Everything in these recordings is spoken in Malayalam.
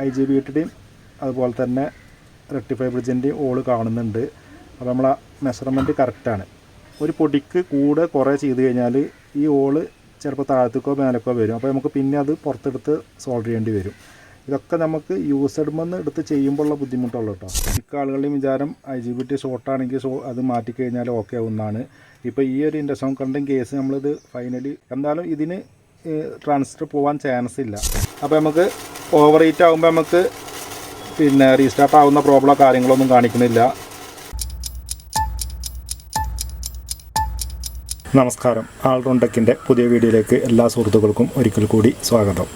IGBTയുടെയും അതുപോലെ തന്നെ റെക്ടിഫൈ ബ്രിഡ്ജിൻ്റെയും ഓള് കാണുന്നുണ്ട്. അപ്പോൾ നമ്മളെ മെഷർമെൻറ്റ് കറക്റ്റാണ്. ഒരു പൊടിക്ക് കൂടെ കുറേ ചെയ്ത് കഴിഞ്ഞാൽ ഈ ഓള് ചിലപ്പോൾ താഴത്തേക്കോ മേലേക്കോ വരും. അപ്പോൾ നമുക്ക് പിന്നെ അത് പുറത്തെടുത്ത് സോൾഡർ ചെയ്യേണ്ടി വരും. ഇതൊക്കെ നമുക്ക് യൂസഡ്മെന്ന് എടുത്ത് ചെയ്യുമ്പോഴുള്ള ബുദ്ധിമുട്ടുള്ളൂ കേട്ടോ. മിക്ക ആളുകളുടെയും വിചാരം IGBT ഷോർട്ടാണെങ്കിൽ അത് മാറ്റിക്കഴിഞ്ഞാൽ ഓക്കെ ആവുന്നതാണ്. ഇപ്പോൾ ഈ ഒരു ഇൻഡക്ഷൻ കുക്കറിൻ്റെയും കേസ് നമ്മളിത് ഫൈനലി എന്തായാലും ഇതിന് ട്രാൻസിസ്റ്റർ പോകാൻ ചാൻസ് ഇല്ല. അപ്പോൾ നമുക്ക് ഓവർ ഹീറ്റ് ആകുമ്പോൾ നമുക്ക് പിന്നെ റീസ്റ്റാർട്ട് ആവുന്ന പ്രോബ്ലമോ കാര്യങ്ങളൊന്നും കാണിക്കുന്നില്ല. നമസ്കാരം, ആൾറൗണ്ട് ടെക്കിൻ്റെ പുതിയ വീഡിയോയിലേക്ക് എല്ലാ സുഹൃത്തുക്കൾക്കും ഒരിക്കൽ കൂടി സ്വാഗതം.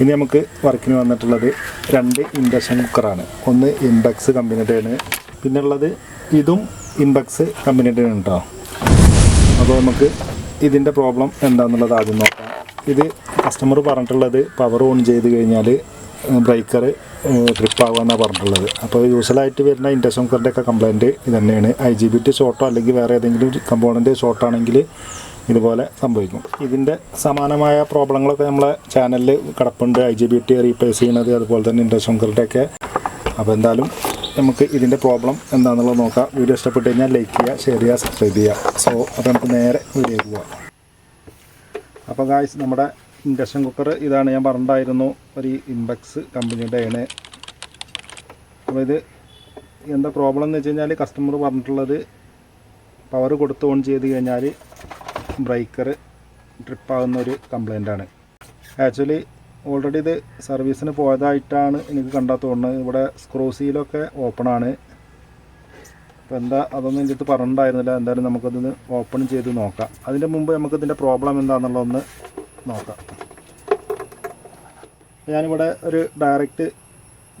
ഇനി നമുക്ക് വർക്കിന് വന്നിട്ടുള്ളത് 2 ഇൻഡക്ഷൻ കുക്കറാണ്. ഒന്ന് ഇൻബെക്സ് കമ്പനിയുടെയാണ്, പിന്നെ ഉള്ളത് ഇതും ഇൻബെക്സ് കമ്പനിയുടെയാണ് കേട്ടോ. അപ്പോൾ നമുക്ക് ഇതിൻ്റെ പ്രോബ്ലം എന്താണെന്നുള്ളത് ആദ്യം നോക്കാം. ഇത് കസ്റ്റമർ പറഞ്ഞിട്ടുള്ളത് പവർ ഓൺ ചെയ്ത് കഴിഞ്ഞാൽ ബ്രേക്കർ ട്രിപ്പ് ആകുമെന്നാണ് പറഞ്ഞിട്ടുള്ളത്. അപ്പോൾ യൂഷ്വലായിട്ട് വരുന്ന ഇൻഡക്ഷൻ കുക്കറിൻ്റെ ഒക്കെ കംപ്ലയിൻറ്റ് ഇത് തന്നെയാണ്. IGBT ഷോർട്ടോ അല്ലെങ്കിൽ വേറെ ഏതെങ്കിലും കമ്പോണൻറ്റ് ഷോർട്ടാണെങ്കിൽ ഇതുപോലെ സംഭവിക്കും. ഇതിൻ്റെ സമാനമായ പ്രോബ്ലങ്ങളൊക്കെ നമ്മളെ ചാനലിൽ കിടപ്പുണ്ട്, IGBT റീപ്ലേസ് ചെയ്യുന്നത്, അതുപോലെ തന്നെ ഇൻഡക്ഷൻ കുക്കറിൻ്റെയൊക്കെ. അപ്പോൾ എന്തായാലും നമുക്ക് ഇതിൻ്റെ പ്രോബ്ലം എന്താണെന്നുള്ളത് നോക്കാം. വീഡിയോ ഇഷ്ടപ്പെട്ട് കഴിഞ്ഞാൽ ലൈക്ക് ചെയ്യുക, ഷെയർ ചെയ്യുക, സബ്സ്ക്രൈബ് ചെയ്യുക. അപ്പോൾ നമുക്ക് നേരെ വീഡിയോയ്ക്ക് പോകാം. അപ്പോൾ ഗായ്സ്, നമ്മുടെ ഇൻഡക്ഷൻ കുക്കർ ഇതാണ്. ഞാൻ പറഞ്ഞിട്ടുണ്ടായിരുന്നു ഒരു ഇൻബെക്സ് കമ്പനിയുടെയാണ്. അപ്പോൾ ഇത് എന്താ പ്രോബ്ലം എന്ന് വെച്ച് കഴിഞ്ഞാൽ കസ്റ്റമർ പറഞ്ഞിട്ടുള്ളത് പവർ കൊടുത്ത് ഓൺ ചെയ്ത് കഴിഞ്ഞാൽ ബ്രേക്കർ ട്രിപ്പാകുന്നൊരു കംപ്ലൈൻ്റാണ്. ആക്ച്വലി ഓൾറെഡി ഇത് സർവീസിന് പോയതായിട്ടാണ് എനിക്ക് കണ്ടാൽ തോന്നുന്നത്. ഇവിടെ സ്ക്രൂ സീലൊക്കെ ഓപ്പണാണ്. അപ്പോൾ എന്താ അതൊന്നും എൻ്റെ അടുത്ത് പറഞ്ഞിട്ടുണ്ടായിരുന്നില്ല. എന്തായാലും നമുക്കതൊന്ന് ഓപ്പൺ ചെയ്ത് നോക്കാം. അതിൻ്റെ മുമ്പ് നമുക്കിതിൻ്റെ പ്രോബ്ലം എന്താണെന്നുള്ളതൊന്ന് നോക്കാം. ഞാനിവിടെ ഒരു ഡയറക്റ്റ്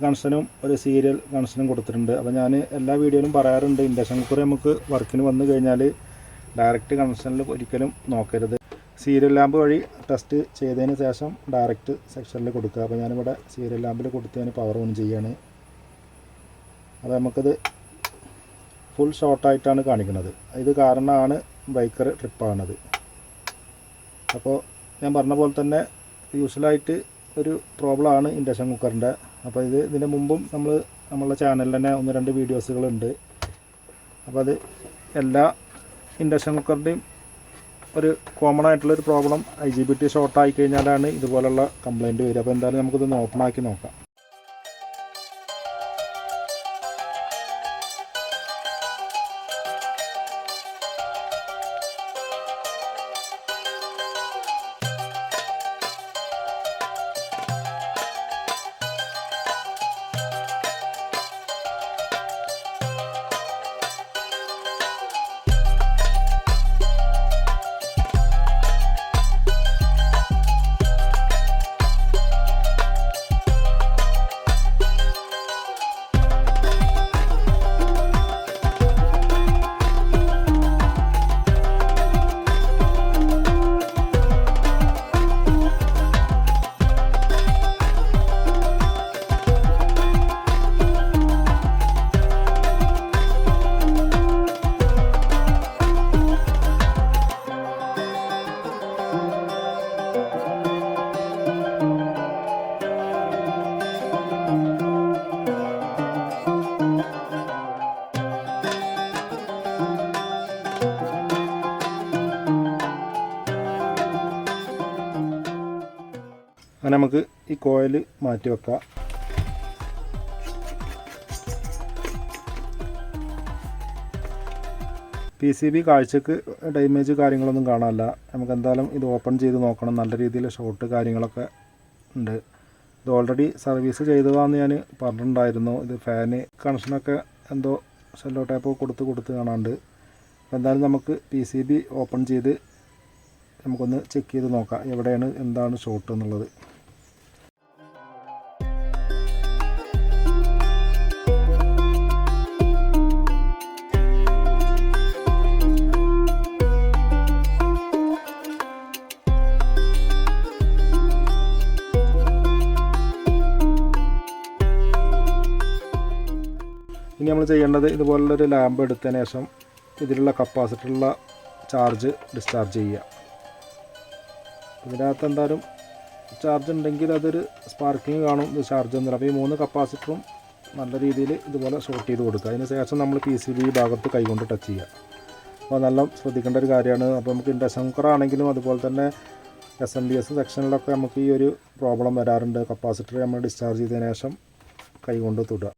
കണക്ഷനും ഒരു സീരിയൽ കണക്ഷനും കൊടുത്തിട്ടുണ്ട്. അപ്പോൾ ഞാൻ എല്ലാ വീഡിയോയിലും പറയാറുണ്ട്, ഇൻഡക്ഷൻ കുക്കർ നമുക്ക് വർക്കിന് വന്നു കഴിഞ്ഞാൽ ഡയറക്റ്റ് കണക്ഷനിൽ ഒരിക്കലും നോക്കരുത്. സീരിയൽ ലാമ്പ് വഴി ടെസ്റ്റ് ചെയ്തതിന് ശേഷം ഡയറക്റ്റ് സെക്ഷനിൽ കൊടുക്കുക. അപ്പോൾ ഞാനിവിടെ സീരിയൽ ലാമ്പിൽ കൊടുത്ത് ഞാൻ പവർ ഓൺ ചെയ്യുകയാണ്. അപ്പോൾ നമുക്കത് ഫുൾ ഷോർട്ടായിട്ടാണ് കാണിക്കുന്നത്. ഇത് കാരണമാണ് ബ്രേക്കർ ട്രിപ്പാകുന്നത്. അപ്പോൾ ഞാൻ പറഞ്ഞ പോലെ തന്നെ യൂഷ്വലായിട്ട് ഒരു പ്രോബ്ലമാണ് ഇൻഡക്ഷൻ കുക്കറിൻ്റെ. അപ്പോൾ ഇതിന് മുമ്പും നമ്മളുടെ ചാനലിൽ തന്നെ 1-2 വീഡിയോസുകളുണ്ട്. അപ്പോൾ അത് എല്ലാ ഇൻഡക്ഷൻ കുക്കറിൻ്റെയും ഒരു കോമൺ ആയിട്ടുള്ളൊരു പ്രോബ്ലം IGBT ഷോർട്ടായി കഴിഞ്ഞാലാണ് ഇതുപോലുള്ള കംപ്ലയിൻറ്റ് വരിക. അപ്പോൾ എന്തായാലും നമുക്കിതൊന്ന് ഓപ്പണാക്കി നോക്കാം. അങ്ങനെ നമുക്ക് ഈ കോയിൽ മാറ്റി വെക്കാം. PCB കാഴ്ചക്ക് ഡാമേജ് കാര്യങ്ങളൊന്നും കാണാനില്ല. നമുക്ക് എന്തായാലും ഇത് ഓപ്പൺ ചെയ്ത് നോക്കണം. നല്ല രീതിയിൽ ഷോർട്ട് കാര്യങ്ങളൊക്കെ ഉണ്ട്. ഇത് ഓൾറെഡി സർവീസ് ചെയ്തതാണെന്ന് ഞാൻ പറഞ്ഞിട്ടുണ്ടായിരുന്നു. ഇത് ഫാന് കണക്ഷനൊക്കെ എന്തോ സെല്ലോ ടേപ്പ് കൊടുത്ത് കാണാണ്ട്. എന്തായാലും നമുക്ക് PCB ഓപ്പൺ ചെയ്ത് നമുക്കൊന്ന് ചെക്ക് ചെയ്ത് നോക്കാം എവിടെയാണ് എന്താണ് ഷോർട്ട് എന്നുള്ളത്. ഇനി നമ്മൾ ചെയ്യേണ്ടത് ഇതുപോലുള്ളൊരു ലാമ്പ് എടുത്തതിന് ശേഷം ഇതിലുള്ള കപ്പാസിറ്ററുള്ള ചാർജ് ഡിസ്ചാർജ് ചെയ്യുക. ഇതിനകത്ത് എന്തായാലും ചാർജ് ഉണ്ടെങ്കിൽ അതൊരു സ്പാർക്കിങ് കാണും, ഇത് ചാർജ് ഒന്നുമില്ല. അപ്പോൾ ഈ 3 കപ്പാസിറ്ററും നല്ല രീതിയിൽ ഇതുപോലെ ഷോർട്ട് ചെയ്ത് കൊടുക്കുക. അതിന് ശേഷം നമ്മൾ PCB ഭാഗത്ത് കൈകൊണ്ട് ടച്ച് ചെയ്യുക. അപ്പോൾ നല്ല ശ്രദ്ധിക്കേണ്ട ഒരു കാര്യമാണ്. അപ്പോൾ നമുക്ക് ഇൻഡക്ഷൻ കുക്കറാണെങ്കിലും അതുപോലെ തന്നെ SMPS സെക്ഷനിലൊക്കെ നമുക്ക് ഈ ഒരു പ്രോബ്ലം വരാറുണ്ട്. കപ്പാസിറ്റർ നമ്മൾ ഡിസ്ചാർജ് ചെയ്തതിന് ശേഷം കൈകൊണ്ട് തൊടുക.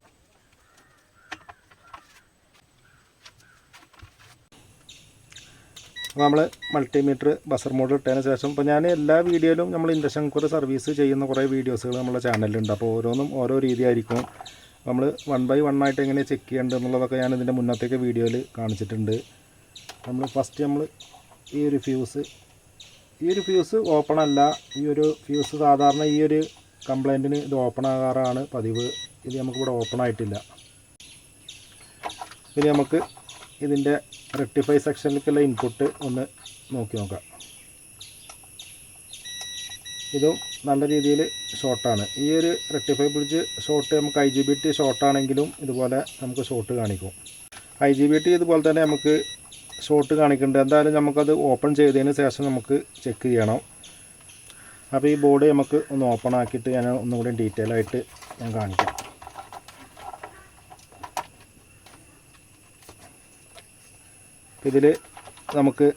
അപ്പോൾ നമ്മൾ മൾട്ടിമീറ്റർ ബസർ മോഡ് ഇട്ടതിന് ശേഷം, ഇപ്പോൾ ഞാൻ എല്ലാ വീഡിയോയിലും നമ്മൾ ഇൻഡക്ഷൻ കുക്കർ സർവീസ് ചെയ്യുന്ന കുറേ വീഡിയോസുകൾ നമ്മുടെ ചാനലിലുണ്ട്. അപ്പോൾ ഓരോന്നും ഓരോ രീതിയായിരിക്കും. നമ്മൾ 1 by 1 ആയിട്ട് എങ്ങനെ ചെക്ക് ചെയ്യേണ്ടത് എന്നുള്ളതൊക്കെ ഞാൻ ഇതിൻ്റെ മുന്നത്തേക്ക് വീഡിയോയിൽ കാണിച്ചിട്ടുണ്ട്. നമ്മൾ ഈ ഒരു ഫ്യൂസ് ഓപ്പൺ അല്ല. ഈ ഒരു ഫ്യൂസ് സാധാരണ ഈ ഒരു കംപ്ലൈൻറ്റിന് ഇത് ഓപ്പൺ ആകാറാണ് പതിവ്. ഇത് നമുക്കിവിടെ ഓപ്പൺ ആയിട്ടില്ല. ഇനി നമുക്ക് ഇതിൻ്റെ റെക്ടിഫൈ സെക്ഷനിലേക്കുള്ള ഇൻപുട്ട് ഒന്ന് നോക്കാം. ഇതും നല്ല രീതിയിൽ ഷോർട്ടാണ്. ഈ ഒരു റെക്ടിഫൈ ബ്രിഡ്ജ് ഷോർട്ട് നമുക്ക് IGBT ഷോർട്ടാണെങ്കിലും ഇതുപോലെ നമുക്ക് ഷോർട്ട് കാണിക്കും. IGBT ഇതുപോലെ തന്നെ നമുക്ക് ഷോർട്ട് കാണിക്കുന്നുണ്ട്. എന്തായാലും നമുക്കത് ഓപ്പൺ ചെയ്തതിന് ശേഷം നമുക്ക് ചെക്ക് ചെയ്യണം. അപ്പോൾ ഈ ബോർഡ് നമുക്ക് ഒന്ന് ഓപ്പൺ ആക്കിയിട്ട് ഞാൻ ഒന്നുകൂടി ഡീറ്റെയിൽ ആയിട്ട് ഞാൻ കാണിക്കാം. ഇതിൽ നമുക്ക്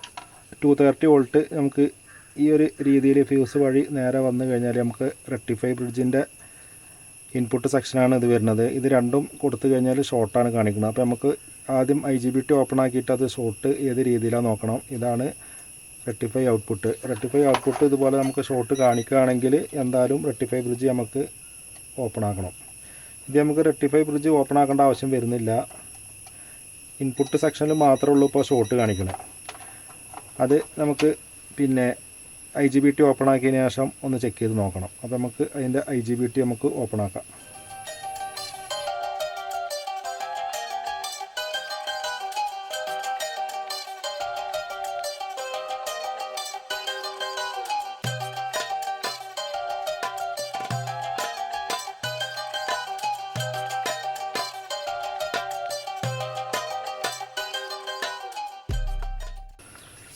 230 വോൾട്ട് നമുക്ക് ഈ ഒരു രീതിയിൽ ഫ്യൂസ് വഴി നേരെ വന്നു കഴിഞ്ഞാൽ നമുക്ക് റെക്ടിഫൈ ബ്രിഡ്ജിൻ്റെ ഇൻപുട്ട് സെക്ഷനാണ് ഇത് വരുന്നത്. ഇത് രണ്ടും കൊടുത്തു കഴിഞ്ഞാൽ ഷോർട്ടാണ് കാണിക്കുന്നത്. അപ്പോൾ നമുക്ക് ആദ്യം IGBT ഓപ്പൺ ആക്കിയിട്ട് അത് ഷോർട്ട് ഏത് രീതിയിലാണ് നോക്കണം. ഇതാണ് റെക്ടിഫൈ ഔട്ട്പുട്ട് ഇതുപോലെ നമുക്ക് ഷോർട്ട് കാണിക്കുകയാണെങ്കിൽ എന്തായാലും റെക്ടിഫൈ ബ്രിഡ്ജ് നമുക്ക് ഓപ്പൺ ആക്കണം. ഇത് നമുക്ക് റെക്ടിഫൈ ബ്രിഡ്ജ് ഓപ്പൺ ആക്കേണ്ട ആവശ്യം വരുന്നില്ല. ഇൻപുട്ട് സെക്ഷനിൽ മാത്രമേ ഉള്ളൂ ഇപ്പോൾ ഷോർട്ട് കാണിക്കുന്നത്. അത് നമുക്ക് പിന്നെ IGBT ഓപ്പൺ ആക്കിയതിന് ശേഷം ഒന്ന് ചെക്ക് ചെയ്ത് നോക്കണം. അപ്പോൾ നമുക്ക് അതിൻ്റെ IGBT നമുക്ക് ഓപ്പൺ ആക്കാം.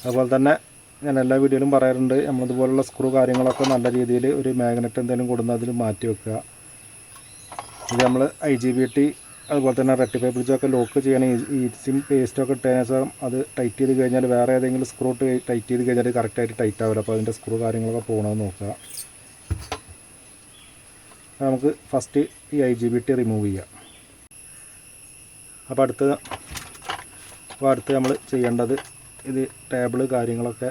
അതുപോലെ തന്നെ ഞാൻ എല്ലാ വീഡിയോയിലും പറയാറുണ്ട്, നമ്മളിതുപോലുള്ള സ്ക്രൂ കാര്യങ്ങളൊക്കെ നല്ല രീതിയിൽ ഒരു മാഗ്നറ്റ് എന്തെങ്കിലും കൊടുന്ന് അതിൽ മാറ്റി വെക്കുക. ഇത് നമ്മൾ IGBT അതുപോലെ തന്നെ റെക്ടിഫൈ ബ്രിഡ്ജൊക്കെ ലോക്ക് ചെയ്യണം. ഈ സിം പേസ്റ്റൊക്കെ ഇട്ടതിന് ശേഷം അത് ടൈറ്റ് ചെയ്ത് കഴിഞ്ഞാൽ വേറെ ഏതെങ്കിലും സ്ക്രൂ ടൈറ്റ് ചെയ്ത് കഴിഞ്ഞാൽ കറക്റ്റായിട്ട് ടൈറ്റ് ആവില്ല. അപ്പോൾ അതിൻ്റെ സ്ക്രൂ കാര്യങ്ങളൊക്കെ പോകണമെന്ന് നോക്കുക. നമുക്ക് ഫസ്റ്റ് ഈ IGBT റിമൂവ് ചെയ്യാം. അപ്പോൾ അടുത്ത് നമ്മൾ ചെയ്യേണ്ടത് ഇത് ടേബിള് കാര്യങ്ങളൊക്കെ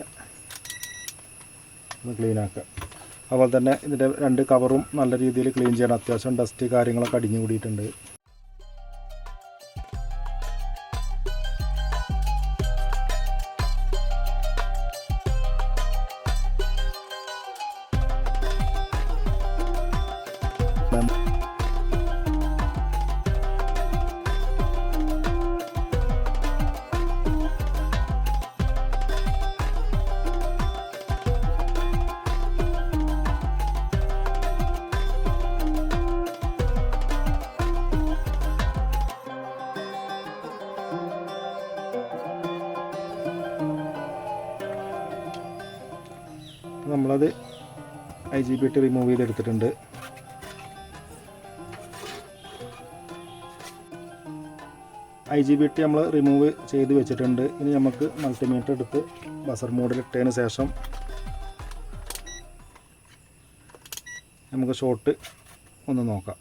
ഒന്ന് ക്ലീൻ ആക്കുക. അതുപോലെ തന്നെ ഇതിൻ്റെ 2 കവറും നല്ല രീതിയിൽ ക്ലീൻ ചെയ്യണം. അത്യാവശ്യം ഡസ്റ്റ് കാര്യങ്ങളൊക്കെ അടിഞ്ഞു കൂടിയിട്ടുണ്ട്. നമ്മളത് IGBT റിമൂവ് ചെയ്തെടുത്തിട്ടുണ്ട്. IGBT നമ്മൾ റിമൂവ് ചെയ്ത് വെച്ചിട്ടുണ്ട്. ഇനി നമുക്ക് മൾട്ടിമീറ്റർ എടുത്ത് ബസർ മോഡിൽ ഇട്ടതിന് ശേഷം നമുക്ക് ഷോർട്ട് ഒന്ന് നോക്കാം.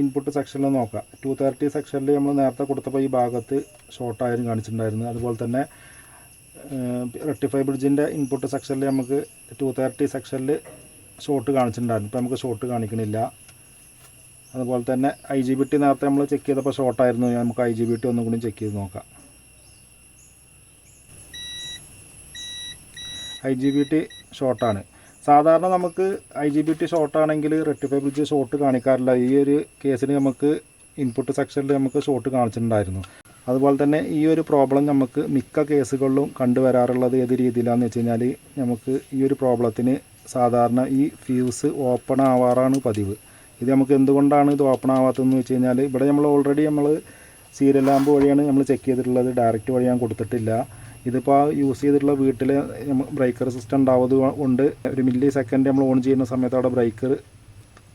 ഇൻപുട്ട് സെക്ഷനിൽ നോക്കാം. 230 സെക്ഷനിൽ നമ്മൾ നേരത്തെ കൊടുത്തപ്പോൾ ഈ ഭാഗത്ത് ഷോർട്ടായിരുന്നു കാണിച്ചിട്ടുണ്ടായിരുന്നു. അതുപോലെ തന്നെ റെക്ടിഫൈ ബ്രിഡ്ജിൻ്റെ ഇൻപുട്ട് സെക്ഷനിൽ നമുക്ക് 230 സെക്ഷനിൽ ഷോർട്ട് കാണിച്ചിട്ടുണ്ടായിരുന്നു. ഇപ്പോൾ നമുക്ക് ഷോർട്ട് കാണിക്കണില്ല. അതുപോലെ തന്നെ IGBT നേരത്തെ നമ്മൾ ചെക്ക് ചെയ്തപ്പോൾ ഷോർട്ടായിരുന്നു. നമുക്ക് IGBT ഒന്നും കൂടി ചെക്ക് ചെയ്ത് നോക്കാം. IGBT ഷോർട്ടാണ്. സാധാരണ നമുക്ക് IGBT ഷോർട്ടാണെങ്കിൽ റെക്ടിഫൈ ബ്രിഡ്ജ് ഷോർട്ട് കാണിക്കാറില്ല. ഈ ഒരു കേസിന് നമുക്ക് ഇൻപുട്ട് സെക്ഷനിൽ നമുക്ക് ഷോർട്ട് കാണിച്ചിട്ടുണ്ടായിരുന്നു. അതുപോലെ തന്നെ ഈ ഒരു പ്രോബ്ലം നമുക്ക് മിക്ക കേസുകളിലും കണ്ടുവരാറുള്ളത് ഏത് രീതിയിലാണെന്ന് വെച്ച് കഴിഞ്ഞാൽ, നമുക്ക് ഈ ഒരു പ്രോബ്ലത്തിന് സാധാരണ ഈ ഫ്യൂസ് ഓപ്പൺ ആവാറാണ് പതിവ്. ഇത് നമുക്ക് എന്തുകൊണ്ടാണ് ഇത് ഓപ്പൺ ആവാത്തതെന്ന് വെച്ച് കഴിഞ്ഞാൽ, ഇവിടെ നമ്മൾ ഓൾറെഡി സീരിയൽ ലാമ്പ് വഴിയാണ് നമ്മൾ ചെക്ക് ചെയ്തിട്ടുള്ളത്, ഡയറക്റ്റ് വഴി ഞാൻ കൊടുത്തിട്ടില്ല. ഇതിപ്പോൾ യൂസ് ചെയ്തിട്ടുള്ള വീട്ടിൽ ബ്രേക്കർ സിസ്റ്റം ഉണ്ടാവുന്നത് കൊണ്ട് ഒരു മില്ലി സെക്കൻഡ് നമ്മൾ ഓൺ ചെയ്യുന്ന സമയത്ത് അവിടെ ബ്രേക്കർ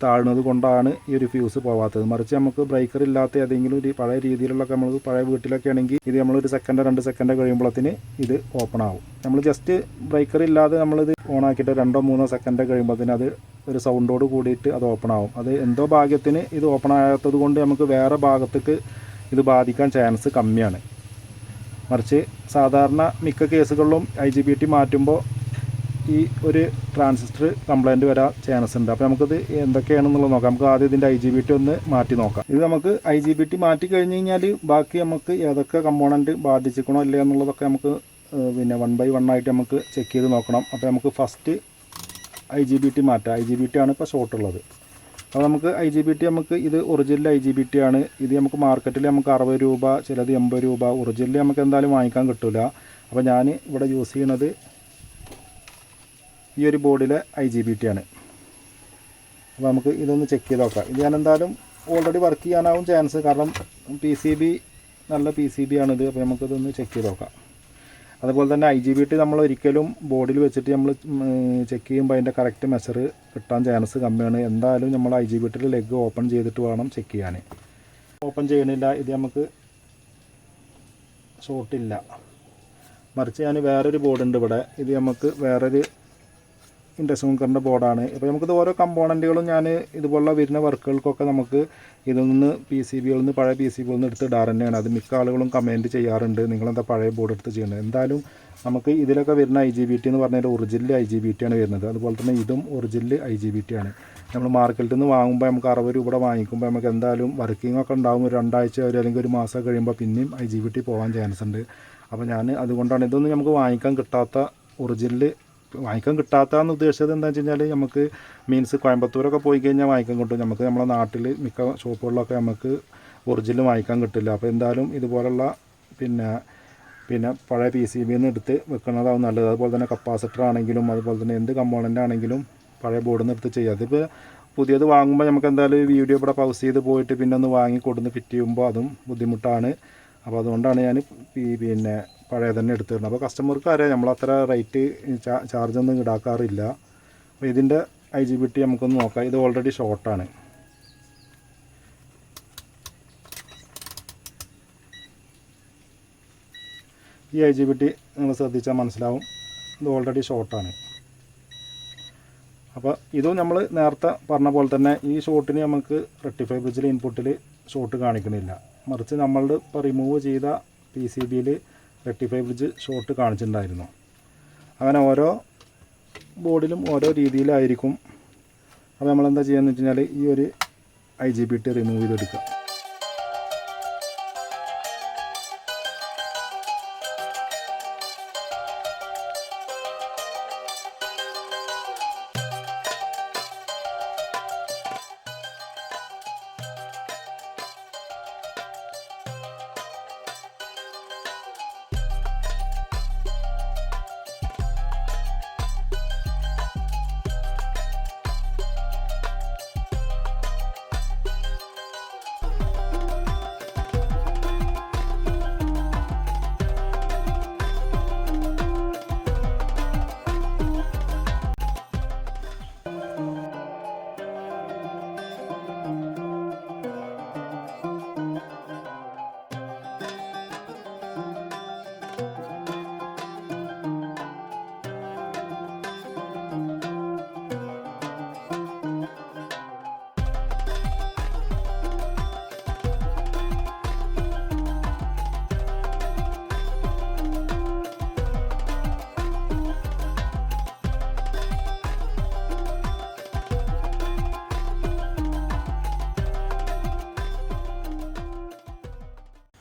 താഴ്ന്നത് കൊണ്ടാണ് ഈ ഒരു ഫ്യൂസ് പോകാത്തത്. മറിച്ച് നമുക്ക് ബ്രേക്കർ ഇല്ലാത്ത ഏതെങ്കിലും ഒരു പഴയ രീതിയിലുള്ള നമ്മൾ പഴയ വീട്ടിലൊക്കെ ആണെങ്കിൽ ഇത് നമ്മളൊരു സെക്കൻഡോ 2 സെക്കൻഡോ കഴിയുമ്പോഴത്തേന് ഇത് ഓപ്പൺ ആവും. നമ്മൾ ജസ്റ്റ് ബ്രേക്കർ ഇല്ലാതെ നമ്മളിത് ഓൺ ആക്കിയിട്ട് 2-3 സെക്കൻഡ് കഴിയുമ്പോഴത്തേന് അത് ഒരു സൗണ്ടോട് കൂടിയിട്ട് അത് ഓപ്പൺ ആവും. അത് എന്തോ ഭാഗ്യത്തിന് ഇത് ഓപ്പൺ ആകാത്തത് കൊണ്ട് നമുക്ക് വേറെ ഭാഗത്തേക്ക് ഇത് ബാധിക്കാൻ ചാൻസ് കമ്മിയാണ്. മറിച്ച് സാധാരണ മിക്ക കേസുകളിലും IGBT മാറ്റുമ്പോൾ ഈ ഒരു ട്രാൻസിസ്റ്റർ കംപ്ലൈൻറ്റ് വരാൻ ചാൻസ് ഉണ്ട്. അപ്പോൾ നമുക്കിത് എന്തൊക്കെയാണെന്നുള്ളത് നോക്കാം. നമുക്ക് ആദ്യം ഇതിൻ്റെ IGBT ഒന്ന് മാറ്റി നോക്കാം. ഇത് നമുക്ക് IGBT മാറ്റി കഴിഞ്ഞ് കഴിഞ്ഞാൽ ബാക്കി നമുക്ക് ഏതൊക്കെ കമ്പോണൻറ്റ് ബാധിച്ചിക്കണോ ഇല്ല എന്നുള്ളതൊക്കെ നമുക്ക് പിന്നെ 1 by 1 ആയിട്ട് നമുക്ക് ചെക്ക് ചെയ്ത് നോക്കണം. അപ്പോൾ നമുക്ക് ഫസ്റ്റ് IGBT മാറ്റാം. IGBT ആണ് ഇപ്പോൾ ഷോർട്ട് ഉള്ളത്. അപ്പോൾ നമുക്ക് IGBT നമുക്ക് ഇത് ഒറിജിനൽ IGBT ആണ്. ഇത് നമുക്ക് മാർക്കറ്റിൽ നമുക്ക് 60 രൂപ, ചിലത് 80 രൂപ. ഒറിജിനൽ നമുക്ക് എന്തായാലും വാങ്ങിക്കാൻ കിട്ടില്ല. അപ്പോൾ ഞാൻ ഇവിടെ യൂസ് ചെയ്യുന്നത് ഈ ഒരു ബോർഡിലെ IGBT ആണ്. അപ്പോൾ നമുക്ക് ഇതൊന്ന് ചെക്ക് ചെയ്ത് നോക്കാം. ഇത് ഞാൻ എന്തായാലും ഓൾറെഡി വർക്ക് ചെയ്യാനാവും ചാൻസ്, കാരണം PCB നല്ല PCB ആണിത്. അപ്പോൾ നമുക്കിതൊന്ന് ചെക്ക് ചെയ്ത് നോക്കാം. അതുപോലെ തന്നെ IGBT നമ്മൾ ഒരിക്കലും ബോർഡിൽ വെച്ചിട്ട് നമ്മൾ ചെക്ക് ചെയ്യുമ്പോൾ അതിൻ്റെ കറക്റ്റ് മെഷർ കിട്ടാൻ ചാൻസ് കമ്മിയാണ്. എന്തായാലും നമ്മൾ IGBTയിൽ ലെഗ് ഓപ്പൺ ചെയ്തിട്ട് വേണം ചെക്ക് ചെയ്യാൻ. ഓപ്പൺ ചെയ്യണില്ല, ഇത് നമുക്ക് ഷോർട്ടില്ല. മറിച്ച് ഞാൻ വേറൊരു ബോർഡുണ്ട് ഇവിടെ. ഇത് നമുക്ക് വേറൊരു ഇൻഡക്ഷൻ കുക്കറിൻ്റെ ബോർഡാണ്. ഇപ്പോൾ നമുക്കിത് ഓരോ കമ്പോണൻറ്റുകളും ഞാൻ ഇതുപോലുള്ള വരുന്ന വർക്കുകൾക്കൊക്കെ നമുക്ക് ഇതിൽ നിന്ന് PCBകളിൽ നിന്ന് പഴയ PCBകളിൽ നിന്ന് എടുത്ത് ഇടാറ് തന്നെയാണ്. അത് മിക്ക ആളുകളും കമൻറ്റ് ചെയ്യാറുണ്ട്, നിങ്ങളെന്താ പഴയ ബോർഡ് എടുത്ത് ചെയ്യുന്നത്. എന്തായാലും നമുക്ക് ഇതിലൊക്കെ വരുന്ന IGBT എന്ന് പറഞ്ഞാൽ ഒറിജിനൽ IGBT ആണ് വരുന്നത്. അതുപോലെ തന്നെ ഇതും ഒറിജിനൽ IGBT ആണ്. നമ്മൾ മാർക്കറ്റിൽ നിന്ന് വാങ്ങുമ്പോൾ നമുക്ക് 60 രൂപയുടെ വാങ്ങിക്കുമ്പോൾ നമുക്ക് എന്തായാലും വർക്കിംഗ് ഒക്കെ ഉണ്ടാകും. ഒരു 2 ആഴ്ച അല്ലെങ്കിൽ ഒരു മാസം കഴിയുമ്പോൾ പിന്നെയും IGBT പോകാൻ ചാൻസ് ഉണ്ട്. അപ്പോൾ ഞാൻ അതുകൊണ്ടാണ് ഇതൊന്നും നമുക്ക് വാങ്ങിക്കാൻ കിട്ടാത്തതെന്ന് ഉദ്ദേശിച്ചത് എന്താണെന്ന് വെച്ച് കഴിഞ്ഞാൽ നമുക്ക് മീൻസ് കോയമ്പത്തൂരൊക്കെ പോയി കഴിഞ്ഞാൽ വാങ്ങിക്കാൻ കിട്ടും. നമുക്ക് നമ്മളെ നാട്ടിൽ മിക്ക ഷോപ്പുകളിലൊക്കെ നമുക്ക് ഒറിജിനൽ വാങ്ങിക്കാൻ കിട്ടില്ല. അപ്പോൾ എന്തായാലും ഇതുപോലുള്ള പിന്നെ പഴയ PCB നിന്ന് എടുത്ത് വെക്കുന്നതാവും നല്ലത്. അതുപോലെ തന്നെ കപ്പാസിറ്റർ ആണെങ്കിലും അതുപോലെ തന്നെ എന്ത് കമ്പോണൻ്റ് ആണെങ്കിലും പഴയ ബോർഡിൽ നിന്ന് എടുത്ത് ചെയ്യുക. അതിപ്പോൾ പുതിയത് വാങ്ങുമ്പോൾ നമുക്ക് എന്തായാലും വീഡിയോ ഇവിടെ പൗസ് ചെയ്ത് പോയിട്ട് പിന്നെ ഒന്ന് വാങ്ങി കൊടുന്ന് ഫിറ്റ് ചെയ്യുമ്പോൾ അതും ബുദ്ധിമുട്ടാണ്. അപ്പോൾ അതുകൊണ്ടാണ് ഞാൻ പിന്നെ പഴയ തന്നെ എടുത്തു തരുന്നത്. അപ്പോൾ കസ്റ്റമർക്ക് അറിയാം നമ്മളത്ര റേറ്റ് ചാർജൊന്നും ഈടാക്കാറില്ല. അപ്പോൾ ഇതിൻ്റെ IGBT നമുക്കൊന്ന് നോക്കാം. ഇത് ഓൾറെഡി ഷോർട്ടാണ്. ഈ IGBT നിങ്ങൾ ശ്രദ്ധിച്ചാൽ മനസ്സിലാവും, ഇത് ഓൾറെഡി ഷോർട്ടാണ്. അപ്പോൾ ഇതും നമ്മൾ നേരത്തെ പറഞ്ഞ പോലെ തന്നെ ഈ ഷോർട്ടിന് നമുക്ക് റെക്ടിഫൈ ബ്രിഡ്ജിൽ ഇൻപുട്ടിൽ ഷോർട്ട് കാണിക്കുന്നില്ല. മറിച്ച് നമ്മൾ ഇപ്പോൾ റിമൂവ് ചെയ്ത PCBയിൽ റെക്ടിഫൈ ബ്രിഡ്ജ് ഷോർട്ട് കാണിച്ചിട്ടുണ്ടായിരുന്നു. അങ്ങനെ ഓരോ ബോർഡിലും ഓരോ രീതിയിലായിരിക്കും. അപ്പോൾ നമ്മളെന്താ ചെയ്യുകയെന്ന് വെച്ച് കഴിഞ്ഞാൽ ഈ ഒരു IGBT റിമൂവ് ചെയ്തെടുക്കുക.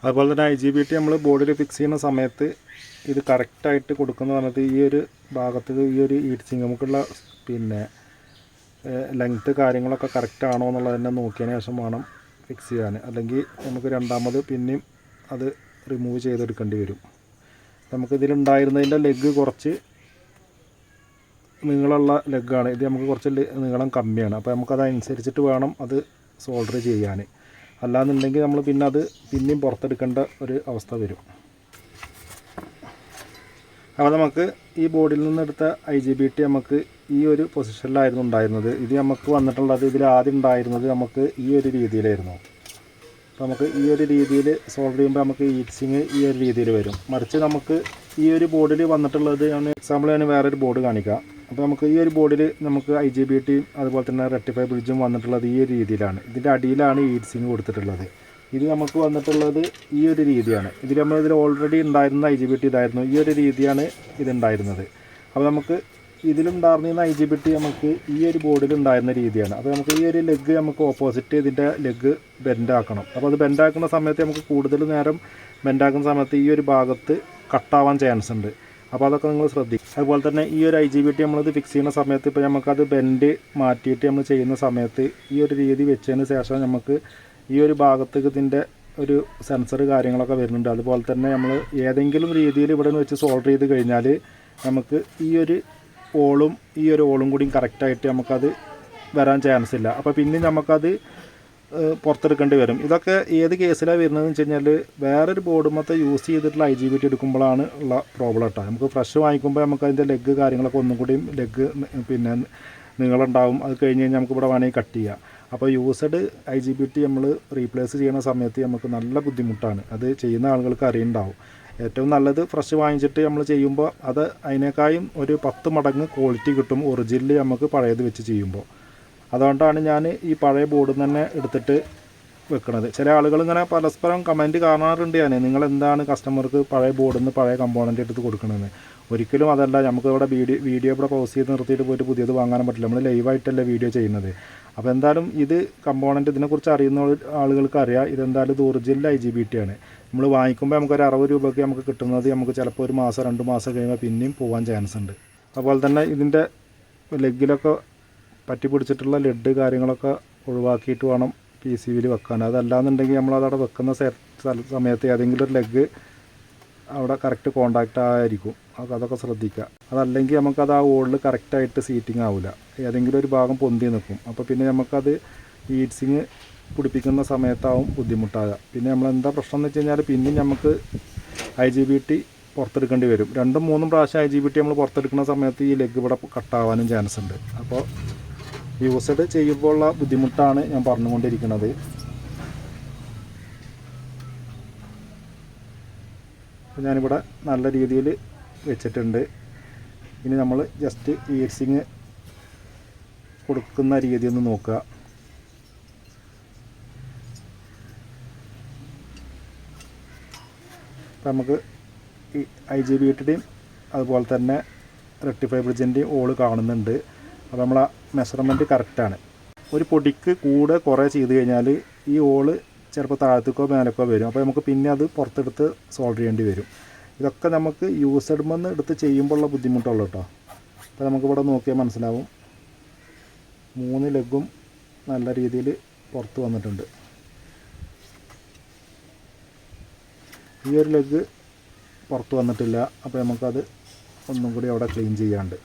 അതുപോലെ തന്നെ IGBT നമ്മൾ ബോർഡിൽ ഫിക്സ് ചെയ്യുന്ന സമയത്ത് ഇത് കറക്റ്റായിട്ട് കൊടുക്കുന്ന പറഞ്ഞത് ഈ ഒരു ഭാഗത്ത് ഈ ഒരു ഹീറ്റ് സിങ്ക് നമുക്കുള്ള പിന്നെ ലെങ്ത്ത് കാര്യങ്ങളൊക്കെ കറക്റ്റ് ആണോ എന്നുള്ളത് തന്നെ നോക്കിയതിന് ശേഷം വേണം ഫിക്സ് ചെയ്യാൻ. അല്ലെങ്കിൽ നമുക്ക് രണ്ടാമത് പിന്നെയും അത് റിമൂവ് ചെയ്തെടുക്കേണ്ടി വരും. നമുക്കിതിലുണ്ടായിരുന്നതിൻ്റെ ലെഗ് കുറച്ച് നീളമുള്ള ലെഗാണ്, ഇത് നമുക്ക് കുറച്ച് നീളം കമ്മിയാണ്. അപ്പോൾ നമുക്കതനുസരിച്ചിട്ട് വേണം അത് സോൾഡർ ചെയ്യാൻ. അല്ലാന്നുണ്ടെങ്കിൽ നമ്മൾ പിന്നെ അത് പിന്നെയും പുറത്തെടുക്കേണ്ട ഒരു അവസ്ഥ വരും. അപ്പോൾ നമുക്ക് ഈ ബോർഡിൽ നിന്നെടുത്ത IGBT നമുക്ക് ഈ ഒരു പൊസിഷനിലായിരുന്നു ഉണ്ടായിരുന്നത്. ഇത് നമുക്ക് വന്നിട്ടുള്ളത് ഇതിൽ ആദ്യം ഉണ്ടായിരുന്നത് നമുക്ക് ഈ ഒരു രീതിയിലായിരുന്നു. അപ്പോൾ നമുക്ക് ഈ ഒരു രീതിയിൽ സോൾവ് ചെയ്യുമ്പോൾ നമുക്ക് ഹീറ്റ്സിങ് ഈ ഒരു രീതിയിൽ വരും. മറിച്ച് നമുക്ക് ഈ ഒരു ബോർഡിൽ വന്നിട്ടുള്ളത് എക്സാമ്പിൾ ഞാൻ വേറൊരു ബോർഡ് കാണിക്കാം. അപ്പോൾ നമുക്ക് ഈ ഒരു ബോർഡിൽ നമുക്ക് IGBT അതുപോലെ തന്നെ റെക്ടിഫൈ ബ്രിഡ്ജും വന്നിട്ടുള്ളത് ഈ ഒരു രീതിയിലാണ്. ഇതിൻ്റെ അടിയിലാണ് ഹീറ്റ്സിങ് കൊടുത്തിട്ടുള്ളത്. ഇത് നമുക്ക് വന്നിട്ടുള്ളത് ഈ ഒരു രീതിയാണ്. ഇതിൽ ഓൾറെഡി ഉണ്ടായിരുന്ന IGBT ഇതായിരുന്നു. ഈ ഒരു രീതിയാണ് ഇതുണ്ടായിരുന്നത്. അപ്പോൾ നമുക്ക് ഇതിലുണ്ടായിരുന്ന IGBT നമുക്ക് ഈ ഒരു ബോർഡിൽ ഉണ്ടായിരുന്ന രീതിയാണ്. അപ്പോൾ നമുക്ക് ഈ ഒരു ലെഗ് നമുക്ക് ഓപ്പോസിറ്റ് ഇതിൻ്റെ ലെഗ് ബെൻഡാക്കണം. അപ്പോൾ അത് ബെൻഡാക്കുന്ന സമയത്ത് നമുക്ക് കൂടുതൽ നേരം ബെൻഡാക്കുന്ന സമയത്ത് ഈ ഒരു ഭാഗത്ത് കട്ടാവാൻ ചാൻസ് ഉണ്ട്. അപ്പോൾ അതൊക്കെ നിങ്ങൾ ശ്രദ്ധിക്കും. അതുപോലെ തന്നെ ഈ ഒരു IGBT നമ്മളിത് ഫിക്സ് ചെയ്യുന്ന സമയത്ത് ഇപ്പോൾ നമുക്കത് ബെൻഡ് മാറ്റിയിട്ട് നമ്മൾ ചെയ്യുന്ന സമയത്ത് ഈ ഒരു രീതി വെച്ചതിന് ശേഷം നമുക്ക് ഈ ഒരു ഭാഗത്തേക്ക് ഇതിൻ്റെ ഒരു സെൻസർ കാര്യങ്ങളൊക്കെ വരുന്നുണ്ട്. അതുപോലെ തന്നെ നമ്മൾ ഏതെങ്കിലും രീതിയിൽ ഇവിടെ നിന്ന് വെച്ച് സോൾഡർ ചെയ്ത് കഴിഞ്ഞാൽ നമുക്ക് ഈ ഒരു ഓളും കൂടിയും കറക്റ്റായിട്ട് നമുക്കത് വരാൻ ചാൻസ് ഇല്ല. അപ്പോൾ പിന്നെ നമുക്കത് പുറത്തെടുക്കേണ്ടി വരും. ഇതൊക്കെ ഏത് കേസിലാണ് വരുന്നതെന്ന് വെച്ച് കഴിഞ്ഞാൽ വേറൊരു ബോർഡുമൊക്കെ യൂസ് ചെയ്തിട്ടുള്ള IGBT എടുക്കുമ്പോഴാണ് ഉള്ള പ്രോബ്ലം കേട്ടോ. നമുക്ക് ഫ്രഷ് വാങ്ങിക്കുമ്പോൾ നമുക്ക് അതിൻ്റെ ലെഗ് കാര്യങ്ങളൊക്കെ ഒന്നും കൂടിയും ലെഗ് പിന്നെ നീളുണ്ടാവും. അത് കഴിഞ്ഞ് കഴിഞ്ഞാൽ നമുക്ക് ഇവിടെ വേണമെങ്കിൽ കട്ട് ചെയ്യാം. അപ്പോൾ യൂസ്ഡ് IGBT നമ്മൾ റീപ്ലേസ് ചെയ്യുന്ന സമയത്ത് നമുക്ക് നല്ല ബുദ്ധിമുട്ടാണ്. അത് ചെയ്യുന്ന ആളുകൾക്ക് അറിയുന്നുണ്ടാവും. ഏറ്റവും നല്ലത് ഫ്രഷ് വാങ്ങിച്ചിട്ട് നമ്മൾ ചെയ്യുമ്പോൾ അത് അതിനേക്കാളും ഒരു 10 മടങ്ങ് ക്വാളിറ്റി കിട്ടും ഒറിജിനൽ നമുക്ക് പഴയത് വെച്ച് ചെയ്യുമ്പോൾ. അതുകൊണ്ടാണ് ഞാൻ ഈ പഴയ ബോർഡിൽ തന്നെ എടുത്തിട്ട് വെക്കുന്നത്. ചില ആളുകൾ ഇങ്ങനെ പരസ്പരം കമൻറ്റ് കാണാറുണ്ട്. ഞാൻ നിങ്ങൾ എന്താണ് കസ്റ്റമർക്ക് പഴയ ബോർഡിൽ നിന്ന് പഴയ കമ്പോണൻ്റ് എടുത്ത് കൊടുക്കണമെന്ന്. ഒരിക്കലും അതല്ല. നമുക്ക് ഇവിടെ വീഡിയോ ഇവിടെ പൗസ് ചെയ്ത് നിർത്തിയിട്ട് പോയിട്ട് പുതിയത് വാങ്ങാനും പറ്റില്ല. നമ്മൾ ലൈവായിട്ടല്ല വീഡിയോ ചെയ്യുന്നത്. അപ്പോൾ എന്തായാലും ഇത് കമ്പോണൻ്റ് ഇതിനെക്കുറിച്ച് അറിയുന്ന ആളുകൾക്ക് അറിയാം. ഇതെന്തായാലും ഇത് ഒറിജിനൽ IGBT ആണ്. നമ്മൾ വാങ്ങിക്കുമ്പോൾ നമുക്കൊരു 60 രൂപയ്ക്ക് നമുക്ക് കിട്ടുന്നത് നമുക്ക് ചിലപ്പോൾ 1 മാസം 2 മാസം കഴിയുമ്പോൾ പിന്നെയും പോകാൻ ചാൻസ് ഉണ്ട്. അതുപോലെ തന്നെ ഇതിൻ്റെ ലെഗിലൊക്കെ പറ്റി പിടിച്ചിട്ടുള്ള ലെഡ് കാര്യങ്ങളൊക്കെ ഒഴിവാക്കിയിട്ട് വേണം PCBയിൽ വെക്കാൻ. അതല്ലാന്നുണ്ടെങ്കിൽ നമ്മളതവിടെ വെക്കുന്ന സമയത്ത് ഏതെങ്കിലും ഒരു ലെഗ് അവിടെ കറക്റ്റ് കോണ്ടാക്റ്റ് ആയിരിക്കും. അതൊക്കെ ശ്രദ്ധിക്കുക. അതല്ലെങ്കിൽ നമുക്കത് ആ ഓളിൽ കറക്റ്റായിട്ട് സീറ്റിംഗ് ആവില്ല. ഏതെങ്കിലും ഒരു ഭാഗം പൊന്തി നിൽക്കും. അപ്പോൾ പിന്നെ നമുക്കത് ഹീറ്റ്സിങ് പിടിപ്പിക്കുന്ന സമയത്താവും ബുദ്ധിമുട്ടാകുക. പിന്നെ നമ്മളെന്താ പ്രശ്നം എന്ന് വെച്ച് കഴിഞ്ഞാൽ പിന്നെയും നമുക്ക് IGBT പുറത്തെടുക്കേണ്ടി വരും. 2-3 പ്രാവശ്യം IGBT നമ്മൾ പുറത്തെടുക്കുന്ന സമയത്ത് ഈ ലെഗ് ഇവിടെ കട്ടാവാനും ചാൻസ് ഉണ്ട്. അപ്പോൾ യൂസ്ഡ് ചെയ്യുമ്പോൾ ഉള്ള ബുദ്ധിമുട്ടാണ് ഞാൻ പറഞ്ഞുകൊണ്ടിരിക്കുന്നത്. ഞാനിവിടെ നല്ല രീതിയിൽ വെച്ചിട്ടുണ്ട്. ഇനി നമ്മൾ ജസ്റ്റ് ഹീറ്റ്സിങ് കൊടുക്കുന്ന രീതി ഒന്ന് നോക്കുക. അപ്പോൾ നമുക്ക് ഈ IGBTയുടെയും അതുപോലെ തന്നെ റെക്ടിഫൈ ബ്രിഡ്ജിൻ്റെയും ഓള് കാണുന്നുണ്ട്. അപ്പോൾ നമ്മളെ മെഷർമെൻറ്റ് കറക്റ്റാണ്. ഒരു പൊടിക്ക് കൂടെ കുറേ ചെയ്ത് കഴിഞ്ഞാൽ ഈ ഓള് ചിലപ്പോൾ താഴത്തേക്കോ മേലേക്കോ വരും. അപ്പോൾ നമുക്ക് പിന്നെ അത് പുറത്തെടുത്ത് സോൾവ് ചെയ്യേണ്ടി വരും. ഇതൊക്കെ നമുക്ക് യൂസ്ഡ്മെന്ന് എടുത്ത് ചെയ്യുമ്പോൾ ഉള്ള ബുദ്ധിമുട്ടുള്ളൂ കേട്ടോ. അപ്പോൾ നമുക്കിവിടെ നോക്കിയാൽ മനസ്സിലാവും 3 ലെഗും നല്ല രീതിയിൽ പുറത്ത് വന്നിട്ടുണ്ട്. ഈ ഒരു ലെഗ് പുറത്ത് വന്നിട്ടില്ല. അപ്പോൾ നമുക്കത് ഒന്നും കൂടി അവിടെ ക്ലീൻ ചെയ്യാണ്ട്.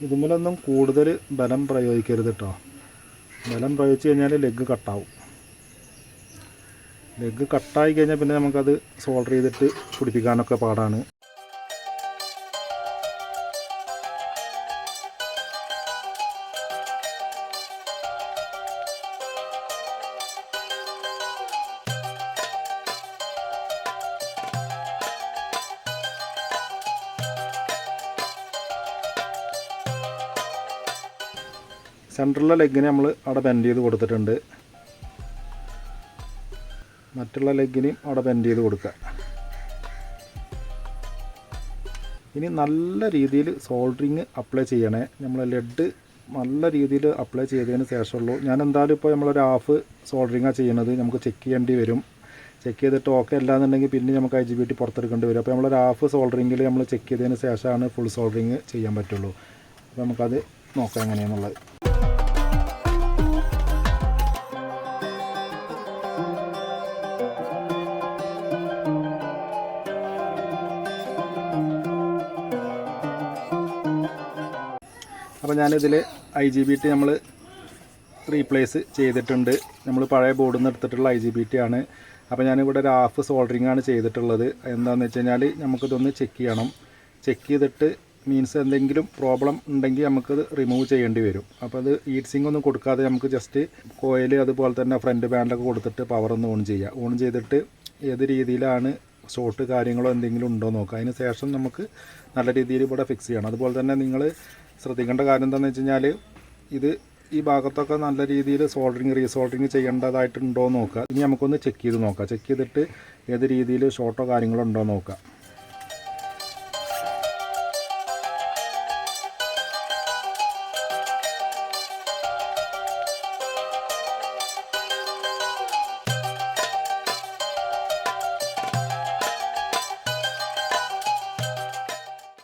ഇതിന്മേലൊന്നും കൂടുതൽ ബലം പ്രയോഗിക്കരുത് കേട്ടോ. ബലം പ്രയോഗിച്ച് കഴിഞ്ഞാൽ ലെഗ് കട്ടാവും. ലെഗ് കട്ടായി കഴിഞ്ഞാൽ പിന്നെ നമുക്കത് സോൾഡർ ചെയ്തിട്ട് പിടിപ്പിക്കാനൊക്കെ പാടാണ്. സെൻറ്ററിലെ ലെഗിന് നമ്മൾ അവിടെ ബെൻഡ് ചെയ്ത് കൊടുത്തിട്ടുണ്ട്. മറ്റുള്ള ലെഗിനെയും അവിടെ ബെൻഡ് ചെയ്ത് കൊടുക്കുക. ഇനി നല്ല രീതിയിൽ സോൾഡറിങ് അപ്ലൈ ചെയ്യണേ. നമ്മൾ ലെഡ് നല്ല രീതിയിൽ അപ്ലൈ ചെയ്തതിന് ശേഷമുള്ളൂ. ഞാൻ എന്തായാലും ഇപ്പോൾ നമ്മളൊരു ഹാഫ് സോൾഡറിങ്ങാണ് ചെയ്യുന്നത്. നമുക്ക് ചെക്ക് ചെയ്യേണ്ടി വരും. ചെക്ക് ചെയ്തിട്ട് ഓക്കെ അല്ലാന്നുണ്ടെങ്കിൽ പിന്നെ നമുക്ക് IGBT പുറത്തെടുക്കേണ്ടി വരും. അപ്പോൾ നമ്മളൊരു ഹാഫ് സോൾഡറിങ്ങിൽ നമ്മൾ ചെക്ക് ചെയ്തതിന് ശേഷമാണ് ഫുൾ സോൾഡറിങ് ചെയ്യാൻ പറ്റുള്ളൂ. അപ്പോൾ നമുക്കത് നോക്കാം എങ്ങനെയാണെന്നുള്ളത്. അപ്പോൾ ഞാനിതിൽ IGBT നമ്മൾ റീപ്ലേസ് ചെയ്തിട്ടുണ്ട്. നമ്മൾ പഴയ ബോർഡിൽ നിന്ന് എടുത്തിട്ടുള്ള IGBT ആണ്. അപ്പോൾ ഞാനിവിടെ ഒരു ഹാഫ് സോൾഡറിങ് ആണ് ചെയ്തിട്ടുള്ളത്. എന്താണെന്ന് വെച്ച് കഴിഞ്ഞാൽ നമുക്കിതൊന്ന് ചെക്ക് ചെയ്യണം. ചെക്ക് ചെയ്തിട്ട് മീൻസ് എന്തെങ്കിലും പ്രോബ്ലം ഉണ്ടെങ്കിൽ നമുക്കത് റിമൂവ് ചെയ്യേണ്ടി വരും. അപ്പോൾ അത് ഹീറ്റ് സിങ്ക് ഒന്നും കൊടുക്കാതെ നമുക്ക് ജസ്റ്റ് കോയിൽ അതുപോലെ തന്നെ ഫ്രണ്ട് ബാൻഡൊക്കെ കൊടുത്തിട്ട് പവർ ഒന്ന് ഓൺ ചെയ്യുക. ഓൺ ചെയ്തിട്ട് ഏത് രീതിയിലാണ് ഷോർട്ട് കാര്യങ്ങളോ എന്തെങ്കിലും ഉണ്ടോ നോക്കുക. അതിന് ശേഷം നമുക്ക് നല്ല രീതിയിൽ ഇവിടെ ഫിക്സ് ചെയ്യണം. അതുപോലെ തന്നെ നിങ്ങൾ ശ്രദ്ധിക്കേണ്ട കാര്യം എന്താണെന്ന് വെച്ച് കഴിഞ്ഞാൽ ഇത് ഈ ഭാഗത്തൊക്കെ നല്ല രീതിയിൽ റീസോൾഡറിങ് ചെയ്യേണ്ടതായിട്ടുണ്ടോ നോക്കുക. ഇനി നമുക്കൊന്ന് ചെക്ക് ചെയ്ത് നോക്കാം. ചെക്ക് ചെയ്തിട്ട് ഏത് രീതിയിൽ ഷോർട്ടോ കാര്യങ്ങളോ ഉണ്ടോ നോക്കുക.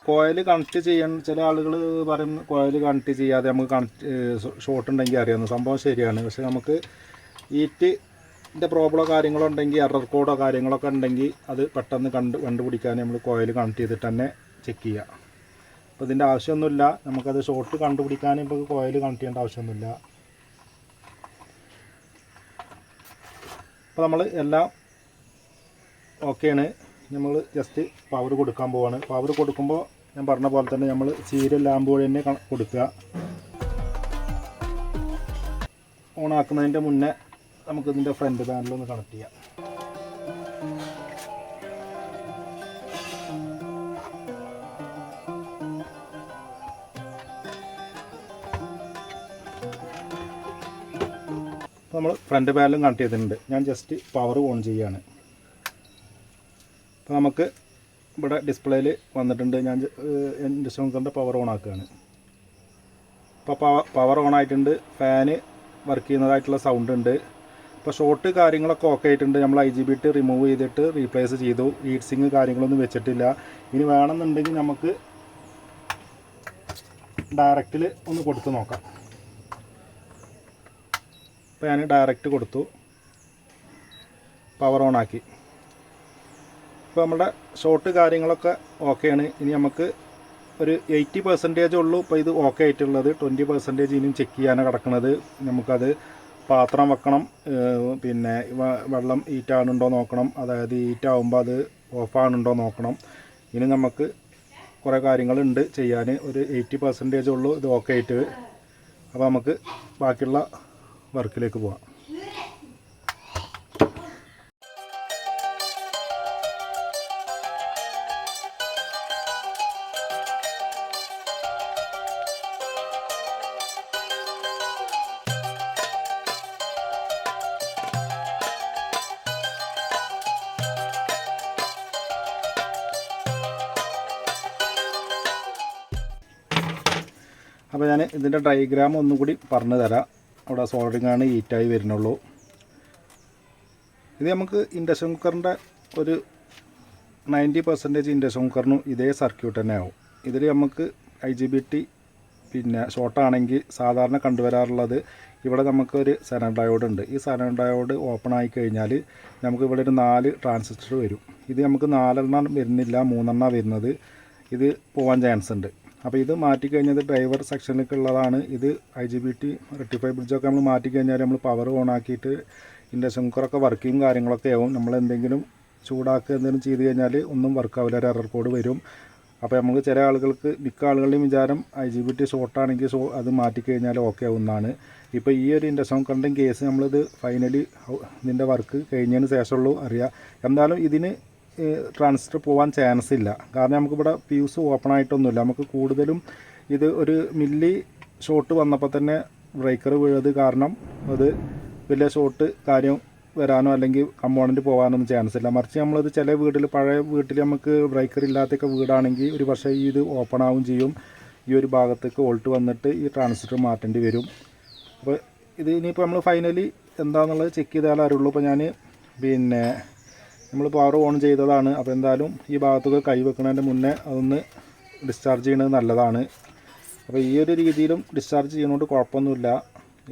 കോയിൽ കണക്ട് ചെയ്യാൻ ചില ആളുകൾ പറയും കോയിൽ കണക്ട് ചെയ്യാതെ നമുക്ക് ഷോർട്ട് ഉണ്ടെങ്കിൽ അറിയാവുന്ന സംഭവം ശരിയാണ്. പക്ഷേ നമുക്ക് ഹീറ്റിൻ്റെ പ്രോബ്ലമോ കാര്യങ്ങളോ ഉണ്ടെങ്കിൽ എറർ കോഡോ കാര്യങ്ങളൊക്കെ ഉണ്ടെങ്കിൽ അത് പെട്ടെന്ന് കണ്ടുപിടിക്കാൻ നമ്മൾ കോയിൽ കണക്ട് ചെയ്തിട്ട് തന്നെ ചെക്ക് ചെയ്യുക. അപ്പോൾ ഇതിൻ്റെ ആവശ്യമൊന്നുമില്ല. നമുക്കത് ഷോർട്ട് കണ്ടുപിടിക്കാൻ ഇപ്പോൾ കോയിൽ കണക്ട് ചെയ്യേണ്ട ആവശ്യമൊന്നുമില്ല. അപ്പോൾ നമ്മൾ എല്ലാം ഓക്കെയാണ്. നമ്മൾ ജസ്റ്റ് പവർ കൊടുക്കാൻ പോവാണ്. പവർ കൊടുക്കുമ്പോൾ ഞാൻ പറഞ്ഞ പോലെ തന്നെ നമ്മൾ സീരിയൽ ലാമ്പ് വഴി തന്നെ കൊടുക്കുക. ഓണാക്കുന്നതിൻ്റെ മുന്നേ നമുക്കിതിൻ്റെ ഫ്രണ്ട് പാനലൊന്ന് കണക്ട് ചെയ്യാം. നമ്മൾ ഫ്രണ്ട് പാനലും കണക്ട് ചെയ്തിട്ടുണ്ട്. ഞാൻ ജസ്റ്റ് പവർ ഓൺ ചെയ്യുകയാണ്. അപ്പോൾ നമുക്ക് ഇവിടെ ഡിസ്പ്ലേയിൽ വന്നിട്ടുണ്ട്. ഞാൻ ഇൻഡക്ഷൻ കുക്കറിൻ്റെ പവർ ഓൺ ആക്കുകയാണ്. അപ്പോൾ പവർ ഓൺ ആയിട്ടുണ്ട്. ഫാന് വർക്ക് ചെയ്യുന്നതായിട്ടുള്ള സൗണ്ട് ഉണ്ട്. ഇപ്പോൾ ഷോർട്ട് കാര്യങ്ങളൊക്കെ ഓക്കെ ആയിട്ടുണ്ട്. നമ്മൾ IGBT റിമൂവ് ചെയ്തിട്ട് റീപ്ലേസ് ചെയ്തു. ഹീറ്റ് സിങ്ക് കാര്യങ്ങളൊന്നും വെച്ചിട്ടില്ല. ഇനി വേണമെന്നുണ്ടെങ്കിൽ നമുക്ക് ഡയറക്റ്റിൽ ഒന്ന് കൊടുത്ത് നോക്കാം. അപ്പോൾ ഞാൻ ഡയറക്റ്റ് കൊടുത്തു, പവർ ഓൺ ആക്കി. ഇപ്പോൾ നമ്മുടെ ഷോർട്ട് കാര്യങ്ങളൊക്കെ ഓക്കെയാണ്. ഇനി നമുക്ക് ഒരു 80% ഉള്ളൂ ഇപ്പോൾ ഇത് ഓക്കെ ആയിട്ടുള്ളത്. 20% ഇനിയും ചെക്ക് ചെയ്യാനാണ് കിടക്കുന്നത്. നമുക്കത് പാത്രം വെക്കണം, പിന്നെ വെള്ളം ഹീറ്റാണുണ്ടോ നോക്കണം. അതായത് ഹീറ്റാകുമ്പോൾ അത് ഓഫാണുണ്ടോ നോക്കണം. ഇനി നമുക്ക് കുറേ കാര്യങ്ങളുണ്ട് ചെയ്യാൻ. ഒരു 80% ഉള്ളൂ ഇത് ഓക്കെ ആയിട്ട്. അപ്പോൾ നമുക്ക് ബാക്കിയുള്ള വർക്കിലേക്ക് പോകാം. അപ്പോൾ ഞാൻ ഇതിൻ്റെ ഡയഗ്രാം ഒന്നും കൂടി പറഞ്ഞു തരാം. അവിടെ സോൾഡറിങ്ങാണ് ഹീറ്റായി വരുന്നുള്ളൂ. ഇത് നമുക്ക് ഇൻഡക്ഷൻ കുക്കറിൻ്റെ ഒരു 90% ഇൻഡക്ഷൻ കുക്കറിനും ഇതേ സർക്യൂട്ട് തന്നെ ആവും. ഇതിൽ നമുക്ക് IGBT പിന്നെ ഷോർട്ടാണെങ്കിൽ സാധാരണ കണ്ടുവരാറുള്ളത് ഇവിടെ നമുക്കൊരു സൈനർ ഡയോഡ് ഉണ്ട്. ഈ സൈനർ ഡയോഡ് ഓപ്പൺ ആയി കഴിഞ്ഞാൽ നമുക്ക് ഇവിടെ ഒരു 4 ട്രാൻസിസ്റ്റർ വരും. ഇത് നമുക്ക് 4 വരുന്നില്ല, 3 വരുന്നത്. ഇത് പോകാൻ ചാൻസ് ഉണ്ട്. അപ്പോൾ ഇത് മാറ്റിക്കഴിഞ്ഞത് ഡ്രൈവർ സെക്ഷനിലേക്ക് ഉള്ളതാണ്. ഇത് IGBT റെക്ടിഫൈ ബ്രിഡ്ജൊക്കെ നമ്മൾ മാറ്റിക്കഴിഞ്ഞാൽ നമ്മൾ പവർ ഓൺ ആക്കിയിട്ട് ഇൻഡക്ഷൻ കുക്കറൊക്കെ വർക്കിങ് കാര്യങ്ങളൊക്കെ ആവും. നമ്മൾ എന്തെങ്കിലും ചൂടാക്കുക എന്തെങ്കിലും ചെയ്ത് കഴിഞ്ഞാൽ ഒന്നും വർക്കാവില്ല, ഒരു എറർ കോഡ് വരും. അപ്പോൾ നമുക്ക് ചില ആളുകൾക്ക് മിക്ക ആളുകളുടെയും വിചാരം IGBT ഷോർട്ടാണെങ്കിൽ അത് മാറ്റിക്കഴിഞ്ഞാൽ ഓക്കെ ആവുന്നതാണ്. ഇപ്പോൾ ഈ ഒരു ഇൻഡക്ഷൻ കുക്കറിൻ്റെയും കേസ് നമ്മളിത് ഫൈനലി ഇതിൻ്റെ വർക്ക് കഴിഞ്ഞതിന് ശേഷമുള്ളൂ അറിയാം. എന്തായാലും ഇതിന് ട്രാൻസിസ്റ്റർ പോകാൻ ചാൻസ് ഇല്ല. കാരണം നമുക്കിവിടെ ഫ്യൂസ് ഓപ്പൺ ആയിട്ടൊന്നുമില്ല. നമുക്ക് കൂടുതലും ഇത് ഒരു മില്ലി ഷോർട്ട് വന്നപ്പോൾ തന്നെ ബ്രേക്കർ വീഴത് കാരണം അത് വലിയ ഷോർട്ട് കാര്യം വരാനോ അല്ലെങ്കിൽ കമ്പോണൻറ്റ് പോകാനൊന്നും ചാൻസ് ഇല്ല. മറിച്ച് നമ്മളത് ചില വീട്ടിൽ പഴയ വീട്ടിൽ നമുക്ക് ബ്രേക്കർ ഇല്ലാത്തൊക്കെ വീടാണെങ്കിൽ ഒരു പക്ഷേ ഇത് ഓപ്പൺ ആവും ചെയ്യും. ഈ ഒരു ഭാഗത്തേക്ക് വോൾട്ട് വന്നിട്ട് ഈ ട്രാൻസിസ്റ്റർ മാറ്റേണ്ടി വരും. അപ്പോൾ ഇത് ഇനിയിപ്പോൾ നമ്മൾ ഫൈനലി എന്താണെന്നുള്ളത് ചെക്ക് ചെയ്താലേ അറിയുള്ളൂ. ഇപ്പോൾ ഞാൻ പിന്നെ നമ്മൾ പവർ ഓൺ ചെയ്തതാണ്. അപ്പോൾ എന്തായാലും ഈ ഭാഗത്തൊക്കെ കൈ വെക്കുന്നതിൻ്റെ മുന്നേ അതൊന്ന് ഡിസ്ചാർജ് ചെയ്യുന്നത് നല്ലതാണ്. അപ്പോൾ ഈ ഒരു രീതിയിലും ഡിസ്ചാർജ് ചെയ്യുന്നതുകൊണ്ട് കുഴപ്പമൊന്നുമില്ല.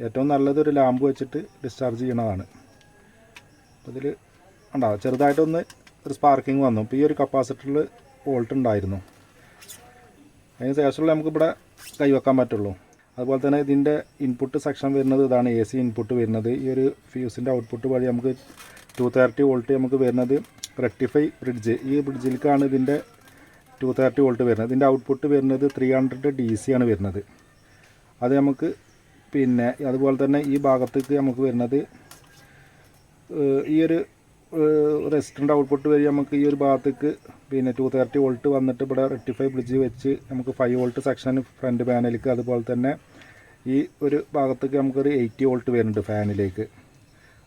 ഏറ്റവും നല്ലത് ഒരു ലാമ്പ് വെച്ചിട്ട് ഡിസ്ചാർജ് ചെയ്യണതാണ്. അപ്പോൾ ഇതിൽ ഉണ്ടാവും ചെറുതായിട്ടൊന്ന് ഒരു സ്പാർക്കിങ് വന്നു. ഇപ്പോൾ ഈ ഒരു കപ്പാസിറ്ററിൽ വോൾട്ട് ഉണ്ടായിരുന്നു. അതിന് ശേഷമുള്ള നമുക്കിവിടെ കൈവെക്കാൻ പറ്റുള്ളൂ. അതുപോലെ തന്നെ ഇതിൻ്റെ ഇൻപുട്ട് സെക്ഷൻ വരുന്നത് ഇതാണ്, AC ഇൻപുട്ട് വരുന്നത്. ഈ ഒരു ഫ്യൂസിൻ്റെ ഔട്ട്പുട്ട് വഴി നമുക്ക് 230 വോൾട്ട് നമുക്ക് വരുന്നത് റെക്ടിഫൈ ബ്രിഡ്ജ്, ഈ ബ്രിഡ്ജിലേക്കാണ് ഇതിൻ്റെ 230 വോൾട്ട് വരുന്നത്. ഇതിൻ്റെ ഔട്ട്പുട്ട് വരുന്നത് 300 DC ആണ് വരുന്നത്. അത് നമുക്ക് പിന്നെ അതുപോലെ തന്നെ ഈ ഭാഗത്തേക്ക് നമുക്ക് വരുന്നത് ഈ ഒരു റെസിസ്റ്ററിൻ്റെ ഔട്ട്പുട്ട് വഴി നമുക്ക് ഈ ഒരു ഭാഗത്തേക്ക് പിന്നെ 230 വോൾട്ട് വന്നിട്ട് ഇവിടെ റെക്ടിഫൈ ബ്രിഡ്ജ് വെച്ച് നമുക്ക് 5 വോൾട്ട് സെക്ഷൻ ഫ്രണ്ട് പാനലിലേക്ക്, അതുപോലെ തന്നെ ഈ ഒരു ഭാഗത്തേക്ക് നമുക്കൊരു 80 വോൾട്ട് വരുന്നുണ്ട് ഫാനിലേക്ക്.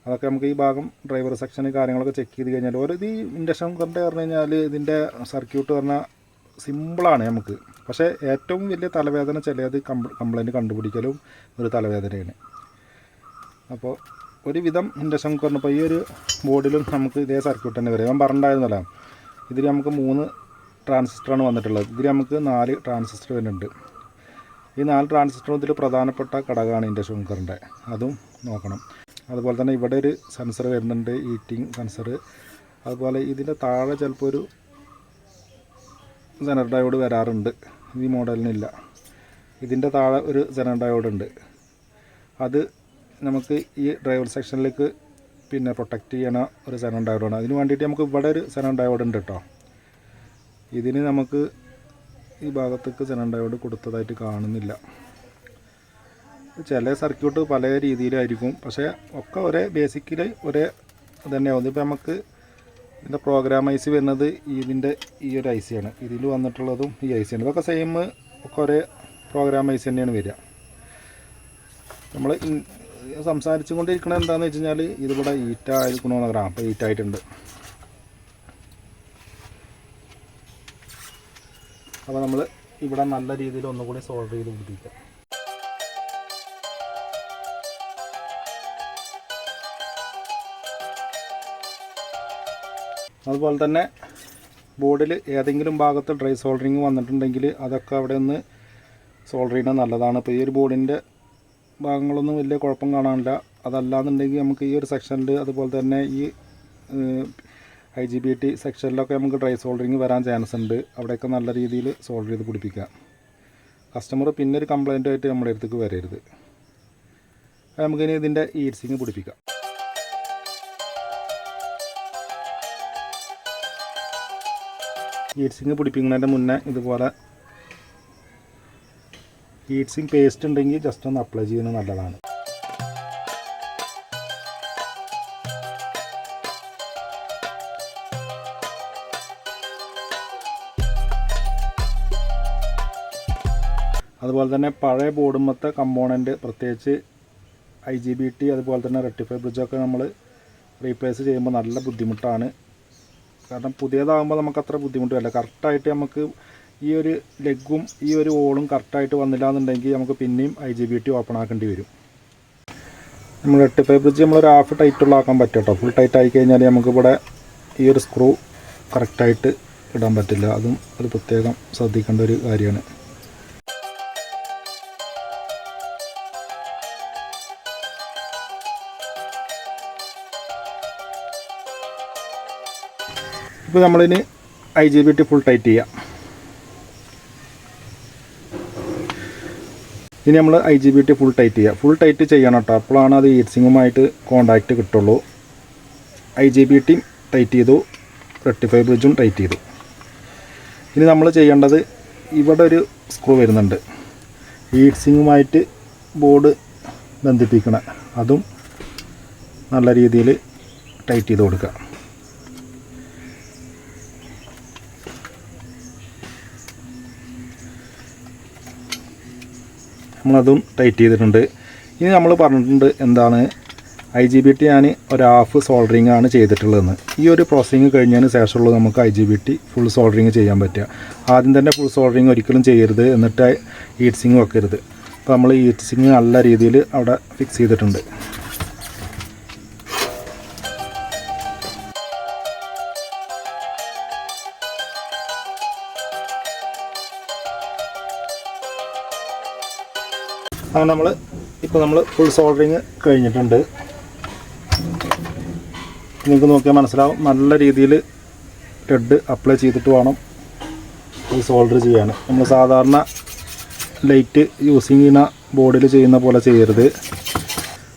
അതൊക്കെ നമുക്ക് ഈ ഭാഗം ഡ്രൈവർ സെക്ഷൻ കാര്യങ്ങളൊക്കെ ചെക്ക് ചെയ്ത് കഴിഞ്ഞാൽ ഇത് ഇൻഡക്ഷൻ കുക്കറിൻ്റെ പറഞ്ഞു കഴിഞ്ഞാൽ ഇതിൻ്റെ സർക്യൂട്ട് പറഞ്ഞാൽ സിമ്പിളാണ് നമുക്ക്. പക്ഷേ ഏറ്റവും വലിയ തലവേദന ചിലത് കംപ്ലൈൻറ്റ് കണ്ടുപിടിക്കലും ഒരു തലവേദനയാണ്. അപ്പോൾ ഒരുവിധം ഇൻഡക്ഷൻ കുക്കറിന് ഇപ്പോൾ ഈ ഒരു ബോർഡിലും നമുക്ക് ഇതേ സർക്യൂട്ട് തന്നെ വരും. ഞാൻ പറഞ്ഞിട്ടുണ്ടായിരുന്നല്ലോ, ഇതിൽ നമുക്ക് 3 ട്രാൻസിസ്റ്ററാണ് വന്നിട്ടുള്ളത്. ഇതിൽ നമുക്ക് 4 ട്രാൻസിസ്റ്റർ വരുന്നുണ്ട്. ഈ 4 ട്രാൻസിസ്റ്ററും ഇതിൽ പ്രധാനപ്പെട്ട ഘടകമാണ് ഇൻഡക്ഷൻ കുക്കറിൻ്റെ, അതും നോക്കണം. അതുപോലെ തന്നെ ഇവിടെ ഒരു സെൻസർ വരുന്നുണ്ട്, ഹീറ്റിംഗ് സെൻസർ. അതുപോലെ ഇതിൻ്റെ താഴെ ചിലപ്പോൾ ഒരു സെനർ ഡയോഡ് വരാറുണ്ട്, ഈ മോഡലിനില്ല. ഇതിൻ്റെ താഴെ ഒരു സെനർ ഡയോഡ് ഉണ്ട്. അത് നമുക്ക് ഈ ഡ്രൈവർ സെക്ഷനിലേക്ക് പിന്നെ പ്രൊട്ടക്റ്റ് ചെയ്യണ ഒരു സെനർ ഡയോഡാണ്. അതിന് വേണ്ടിയിട്ട് നമുക്ക് ഇവിടെ ഒരു സെനർ ഡയോഡ് ഉണ്ട് കേട്ടോ. ഇതിന് നമുക്ക് ഈ ഭാഗത്തേക്ക് സെനർ ഡയോഡ് കൊടുത്തതായിട്ട് കാണുന്നില്ല. ചില സർക്യൂട്ട് പല രീതിയിലായിരിക്കും, പക്ഷേ ഒക്കെ ഒരേ ബേസിക്കലി ഒരേ തന്നെയാവും. ഇപ്പോൾ നമുക്ക് ഇതിൻ്റെ പ്രോഗ്രാം IC വരുന്നത് ഇതിൻ്റെ ഈ ഒരു IC ആണ്. ഇതിൽ വന്നിട്ടുള്ളതും ഈ IC ആണ്. ഇതൊക്കെ സെയിം ഒക്കെ ഒരേ പ്രോഗ്രാം IC തന്നെയാണ് വരിക. നമ്മൾ സംസാരിച്ചു കൊണ്ടിരിക്കുന്നത് എന്താണെന്ന് വെച്ച് കഴിഞ്ഞാൽ ഇതിവിടെ ഹീറ്റായിരിക്കണമെന്ന് പറയാം. അപ്പോൾ ഹീറ്റായിട്ടുണ്ട്. അപ്പോൾ നമ്മൾ ഇവിടെ നല്ല രീതിയിൽ ഒന്നുകൂടി സോൾവ് ചെയ്ത് പിടിപ്പിക്കാം. അതുപോലെ തന്നെ ബോർഡിൽ ഏതെങ്കിലും ഭാഗത്ത് ഡ്രൈ സോൾഡറിങ് വന്നിട്ടുണ്ടെങ്കിൽ അതൊക്കെ അവിടെ ഒന്ന് സോൾഡർ ചെയ്യുന്നത് നല്ലതാണ്. ഇപ്പോൾ ഈ ഒരു ബോർഡിൻ്റെ ഭാഗങ്ങളൊന്നും വലിയ കുഴപ്പം കാണാനില്ല. അതല്ലാന്നുണ്ടെങ്കിൽ നമുക്ക് ഈ ഒരു സെക്ഷനിൽ, അതുപോലെ തന്നെ ഈ IGBT സെക്ഷനിലൊക്കെ നമുക്ക് ഡ്രൈ സോൾഡറിങ് വരാൻ ചാൻസ് ഉണ്ട്. അവിടെയൊക്കെ നല്ല രീതിയിൽ സോൾഡർ ചെയ്ത് പിടിപ്പിക്കുക. കസ്റ്റമർ പിന്നെ ഒരു കംപ്ലൈൻറ്റുമായിട്ട് നമ്മുടെ അടുത്തേക്ക് വരരുത്. നമുക്കിനി ഇതിൻ്റെ ഹീറ്റ് സിങ്ക് പിടിപ്പിക്കാം. ഹീറ്റ് സിങ്ക് പിടിപ്പിക്കുന്നതിൻ്റെ മുന്നേ ഇതുപോലെ ഹീറ്റ് സിങ്ക് പേസ്റ്റ് ഉണ്ടെങ്കിൽ ജസ്റ്റ് ഒന്ന് അപ്ലൈ ചെയ്യുന്നത് നല്ലതാണ്. അതുപോലെ തന്നെ പഴയ ബോർഡുമത്തെ കമ്പോണൻറ്റ്, പ്രത്യേകിച്ച് IGBT അതുപോലെ തന്നെ റെക്ടിഫൈ ബ്രിഡ്ജൊക്കെ നമ്മൾ റീപ്ലേസ് ചെയ്യുമ്പോൾ നല്ല ബുദ്ധിമുട്ടാണ്. കാരണം പുതിയതാകുമ്പോൾ നമുക്ക് അത്ര ബുദ്ധിമുട്ടില്ല. കറക്റ്റായിട്ട് നമുക്ക് ഈ ഒരു ലെഗും ഈ ഒരു ഹോളും കറക്റ്റായിട്ട് വന്നില്ല എന്നുണ്ടെങ്കിൽ നമുക്ക് പിന്നെയും IGBT ഓപ്പൺ ആക്കേണ്ടി വരും. നമ്മൾ റെക്ടിഫൈ ബ്രിഡ്ജ് നമ്മളൊരു ഹാഫ് ടൈറ്റുള്ളാക്കാൻ പറ്റും കേട്ടോ. ഫുൾ ടൈറ്റ് ആയി കഴിഞ്ഞാൽ നമുക്കിവിടെ ഈ ഒരു സ്ക്രൂ കറക്റ്റായിട്ട് ഇടാൻ പറ്റില്ല. അതും ഒരു പ്രത്യേകം ശ്രദ്ധിക്കേണ്ട ഒരു കാര്യമാണ്. ഇപ്പോൾ നമ്മളിനി IGBT ഫുൾ ടൈറ്റ് ചെയ്യാം. ഇനി നമ്മൾ IGBT ഫുൾ ടൈറ്റ് ചെയ്യുക. ഫുൾ ടൈറ്റ് ചെയ്യണം കേട്ടോ, അപ്പോഴാണ് അത് ഹീറ്റ് സിങ്കുമായിട്ട് കോണ്ടാക്റ്റ് കിട്ടുള്ളൂ. IGBT ടൈറ്റ് ചെയ്തു, റെക്ടിഫൈ ബ്രിഡ്ജും ടൈറ്റ് ചെയ്തു. ഇനി നമ്മൾ ചെയ്യേണ്ടത് ഇവിടെ ഒരു സ്ക്രൂ വരുന്നുണ്ട്, ഹീറ്റ് സിങ്കുമായിട്ട് ബോർഡ് ബന്ധിപ്പിക്കണം. അതും നല്ല രീതിയിൽ ടൈറ്റ് ചെയ്ത് കൊടുക്കുക. നമ്മളതും ടൈറ്റ് ചെയ്തിട്ടുണ്ട്. ഇനി നമ്മൾ പറഞ്ഞിട്ടുണ്ട് എന്താണ് IGBT ഞാൻ ഒരു ഹാഫ് സോൾഡറിങ് ആണ് ചെയ്തിട്ടുള്ളതെന്ന്. ഈ ഒരു പ്രോസസ്സിങ് കഴിഞ്ഞതിന് ശേഷമുള്ളത് നമുക്ക് IGBT ഫുൾ സോൾഡറിങ് ചെയ്യാൻ പറ്റുക. ആദ്യം തന്നെ ഫുൾ സോൾഡറിങ് ഒരിക്കലും ചെയ്യരുത്, എന്നിട്ട് ഹീറ്റ് സിങ് വെക്കരുത്. അപ്പോൾ നമ്മൾ ഹീറ്റ് സിങ് നല്ല രീതിയിൽ അവിടെ ഫിക്സ് ചെയ്തിട്ടുണ്ട്. അങ്ങനെ നമ്മൾ ഫുൾ സോൾഡറിങ് കഴിഞ്ഞിട്ടുണ്ട്. നിങ്ങൾക്ക് നോക്കിയാൽ മനസ്സിലാവും, നല്ല രീതിയിൽ ലെഡ് അപ്ലൈ ചെയ്തിട്ട് വേണം ഈ സോൾഡർ ചെയ്യാൻ. നമ്മൾ സാധാരണ ലൈറ്റ് യൂസിങ് ചെയ്യുന്ന ബോർഡിൽ ചെയ്യുന്ന പോലെ ചെയ്യരുത്.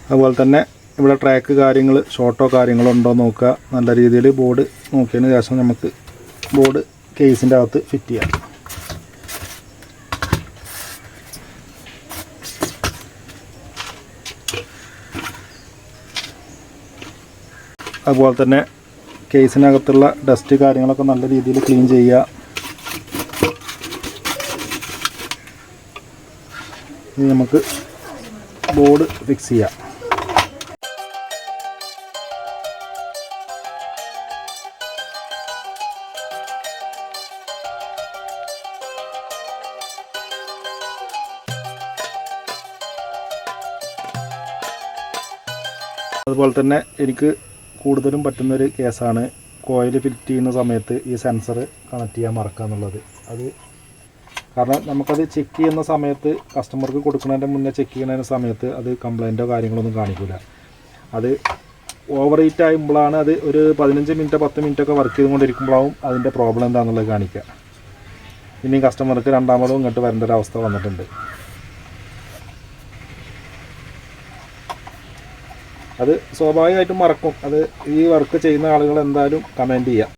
അതുപോലെ തന്നെ ഇവിടെ ട്രാക്ക് കാര്യങ്ങൾ ഷോർട്ടോ കാര്യങ്ങളോ ഉണ്ടോ നോക്കുക. നല്ല രീതിയിൽ ബോർഡ് നോക്കിയതിന് ശേഷം നമുക്ക് ബോർഡ് കേസിൻ്റെ അകത്ത് ഫിറ്റ് ചെയ്യാം. അതുപോലെ തന്നെ കേസിനകത്തുള്ള ഡസ്റ്റ് കാര്യങ്ങളൊക്കെ നല്ല രീതിയിൽ ക്ലീൻ ചെയ്യുക. ഇനി നമുക്ക് ബോർഡ് ഫിക്സ് ചെയ്യാം. അതുപോലെ തന്നെ എനിക്ക് കൂടുതലും പറ്റുന്നൊരു കേസാണ് കോയിൽ ഫിറ്റ് ചെയ്യുന്ന സമയത്ത് ഈ സെൻസർ കണക്ട് ചെയ്യാൻ മറക്കുക എന്നുള്ളത്. അത് കാരണം നമുക്കത് ചെക്ക് ചെയ്യുന്ന സമയത്ത് കസ്റ്റമർക്ക് കൊടുക്കുന്നതിൻ്റെ മുന്നേ ചെക്ക് ചെയ്യുന്ന സമയത്ത് അത് കംപ്ലൈൻറ്റോ കാര്യങ്ങളൊന്നും കാണിക്കില്ല. അത് ഓവർ ഹീറ്റ് ആകുമ്പോഴാണ് അത് ഒരു 15 മിനിറ്റ് 10 മിനിറ്റൊക്കെ വർക്ക് ചെയ്തുകൊണ്ടിരിക്കുമ്പോഴാവും അതിൻ്റെ പ്രോബ്ലം എന്താണെന്നുള്ളത് കാണിക്കുക. ഇനി കസ്റ്റമർക്ക് രണ്ടാമതും ഇങ്ങോട്ട് വരേണ്ട ഒരു അവസ്ഥ വന്നിട്ടുണ്ട്. അത് സ്വാഭാവികമായിട്ടും മറക്കും. അത് ഈ വർക്ക് ചെയ്യുന്ന ആളുകൾ എന്തായാലും കമൻറ്റ് ചെയ്യുക.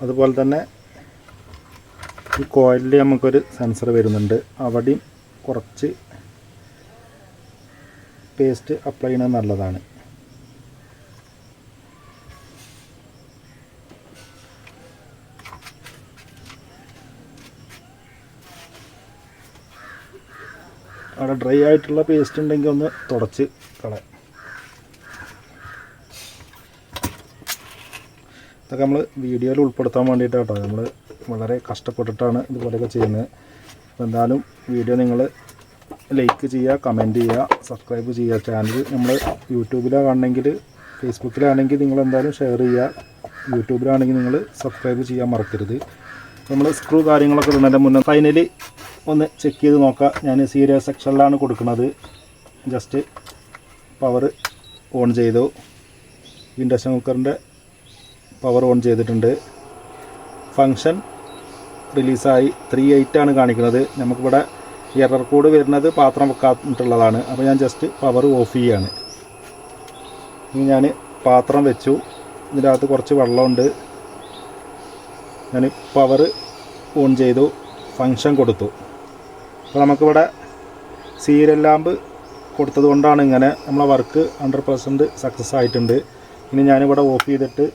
അതുപോലെ തന്നെ ഈ കോയിലിൽ നമുക്കൊരു സെൻസർ വരുന്നുണ്ട്. അവിടെയും കുറച്ച് പേസ്റ്റ് അപ്ലൈ ചെയ്യുന്നത് നല്ലതാണ്. അവിടെ ഡ്രൈ ആയിട്ടുള്ള പേസ്റ്റ് ഉണ്ടെങ്കിൽ ഒന്ന് തുടച്ച് കളയാം. ഇതൊക്കെ നമ്മൾ വീഡിയോയിൽ ഉൾപ്പെടുത്താൻ വേണ്ടിയിട്ടാണ് കേട്ടോ. നമ്മൾ വളരെ കഷ്ടപ്പെട്ടിട്ടാണ് ഇതുപോലെയൊക്കെ ചെയ്യുന്നത്. അപ്പോൾ എന്തായാലും വീഡിയോ നിങ്ങൾ ലൈക്ക് ചെയ്യുക, കമൻറ്റ് ചെയ്യുക, സബ്സ്ക്രൈബ് ചെയ്യുക. ചാനൽ നമ്മൾ യൂട്യൂബിലാണെങ്കിൽ ഫേസ്ബുക്കിലാണെങ്കിൽ നിങ്ങൾ എന്തായാലും ഷെയർ ചെയ്യുക. യൂട്യൂബിലാണെങ്കിൽ നിങ്ങൾ സബ്സ്ക്രൈബ് ചെയ്യാൻ മറക്കരുത്. നമ്മൾ സ്ക്രൂ കാര്യങ്ങളൊക്കെ ഇടുന്നതിൻ്റെ മുന്നേ ഫൈനലി ഒന്ന് ചെക്ക് ചെയ്ത് നോക്കുക. ഞാൻ സീരിയസ് സെക്ഷനിലാണ് കൊടുക്കുന്നത്. ജസ്റ്റ് പവർ ഓൺ ചെയ്തു. ഇൻഡക്ഷൻ കുക്കറിൻ്റെ പവർ ഓൺ ചെയ്തിട്ടുണ്ട്. ഫങ്ഷൻ റിലീസായി 3.8 ആണ് കാണിക്കുന്നത്. നമുക്കിവിടെ എറർ കോഡ് വരുന്നത് പാത്രം വെക്കാത്തുള്ളതാണ്. അപ്പോൾ ഞാൻ ജസ്റ്റ് പവർ ഓഫ് ചെയ്യാണ്. ഇനി ഞാൻ പാത്രം വെച്ചു. ഇതിൻ്റെ അകത്ത് കുറച്ച് വെള്ളമുണ്ട്. ഞാൻ പവർ ഓൺ ചെയ്തു, ഫങ്ഷൻ കൊടുത്തു. അപ്പോൾ നമുക്കിവിടെ സീരിയൽ ലാമ്പ് കൊടുത്തത് കൊണ്ടാണ് ഇങ്ങനെ നമ്മളെ വർക്ക് 100% സക്സസ് ആയിട്ടുണ്ട്. ഇനി ഞാനിവിടെ ഓഫ് ചെയ്തിട്ട്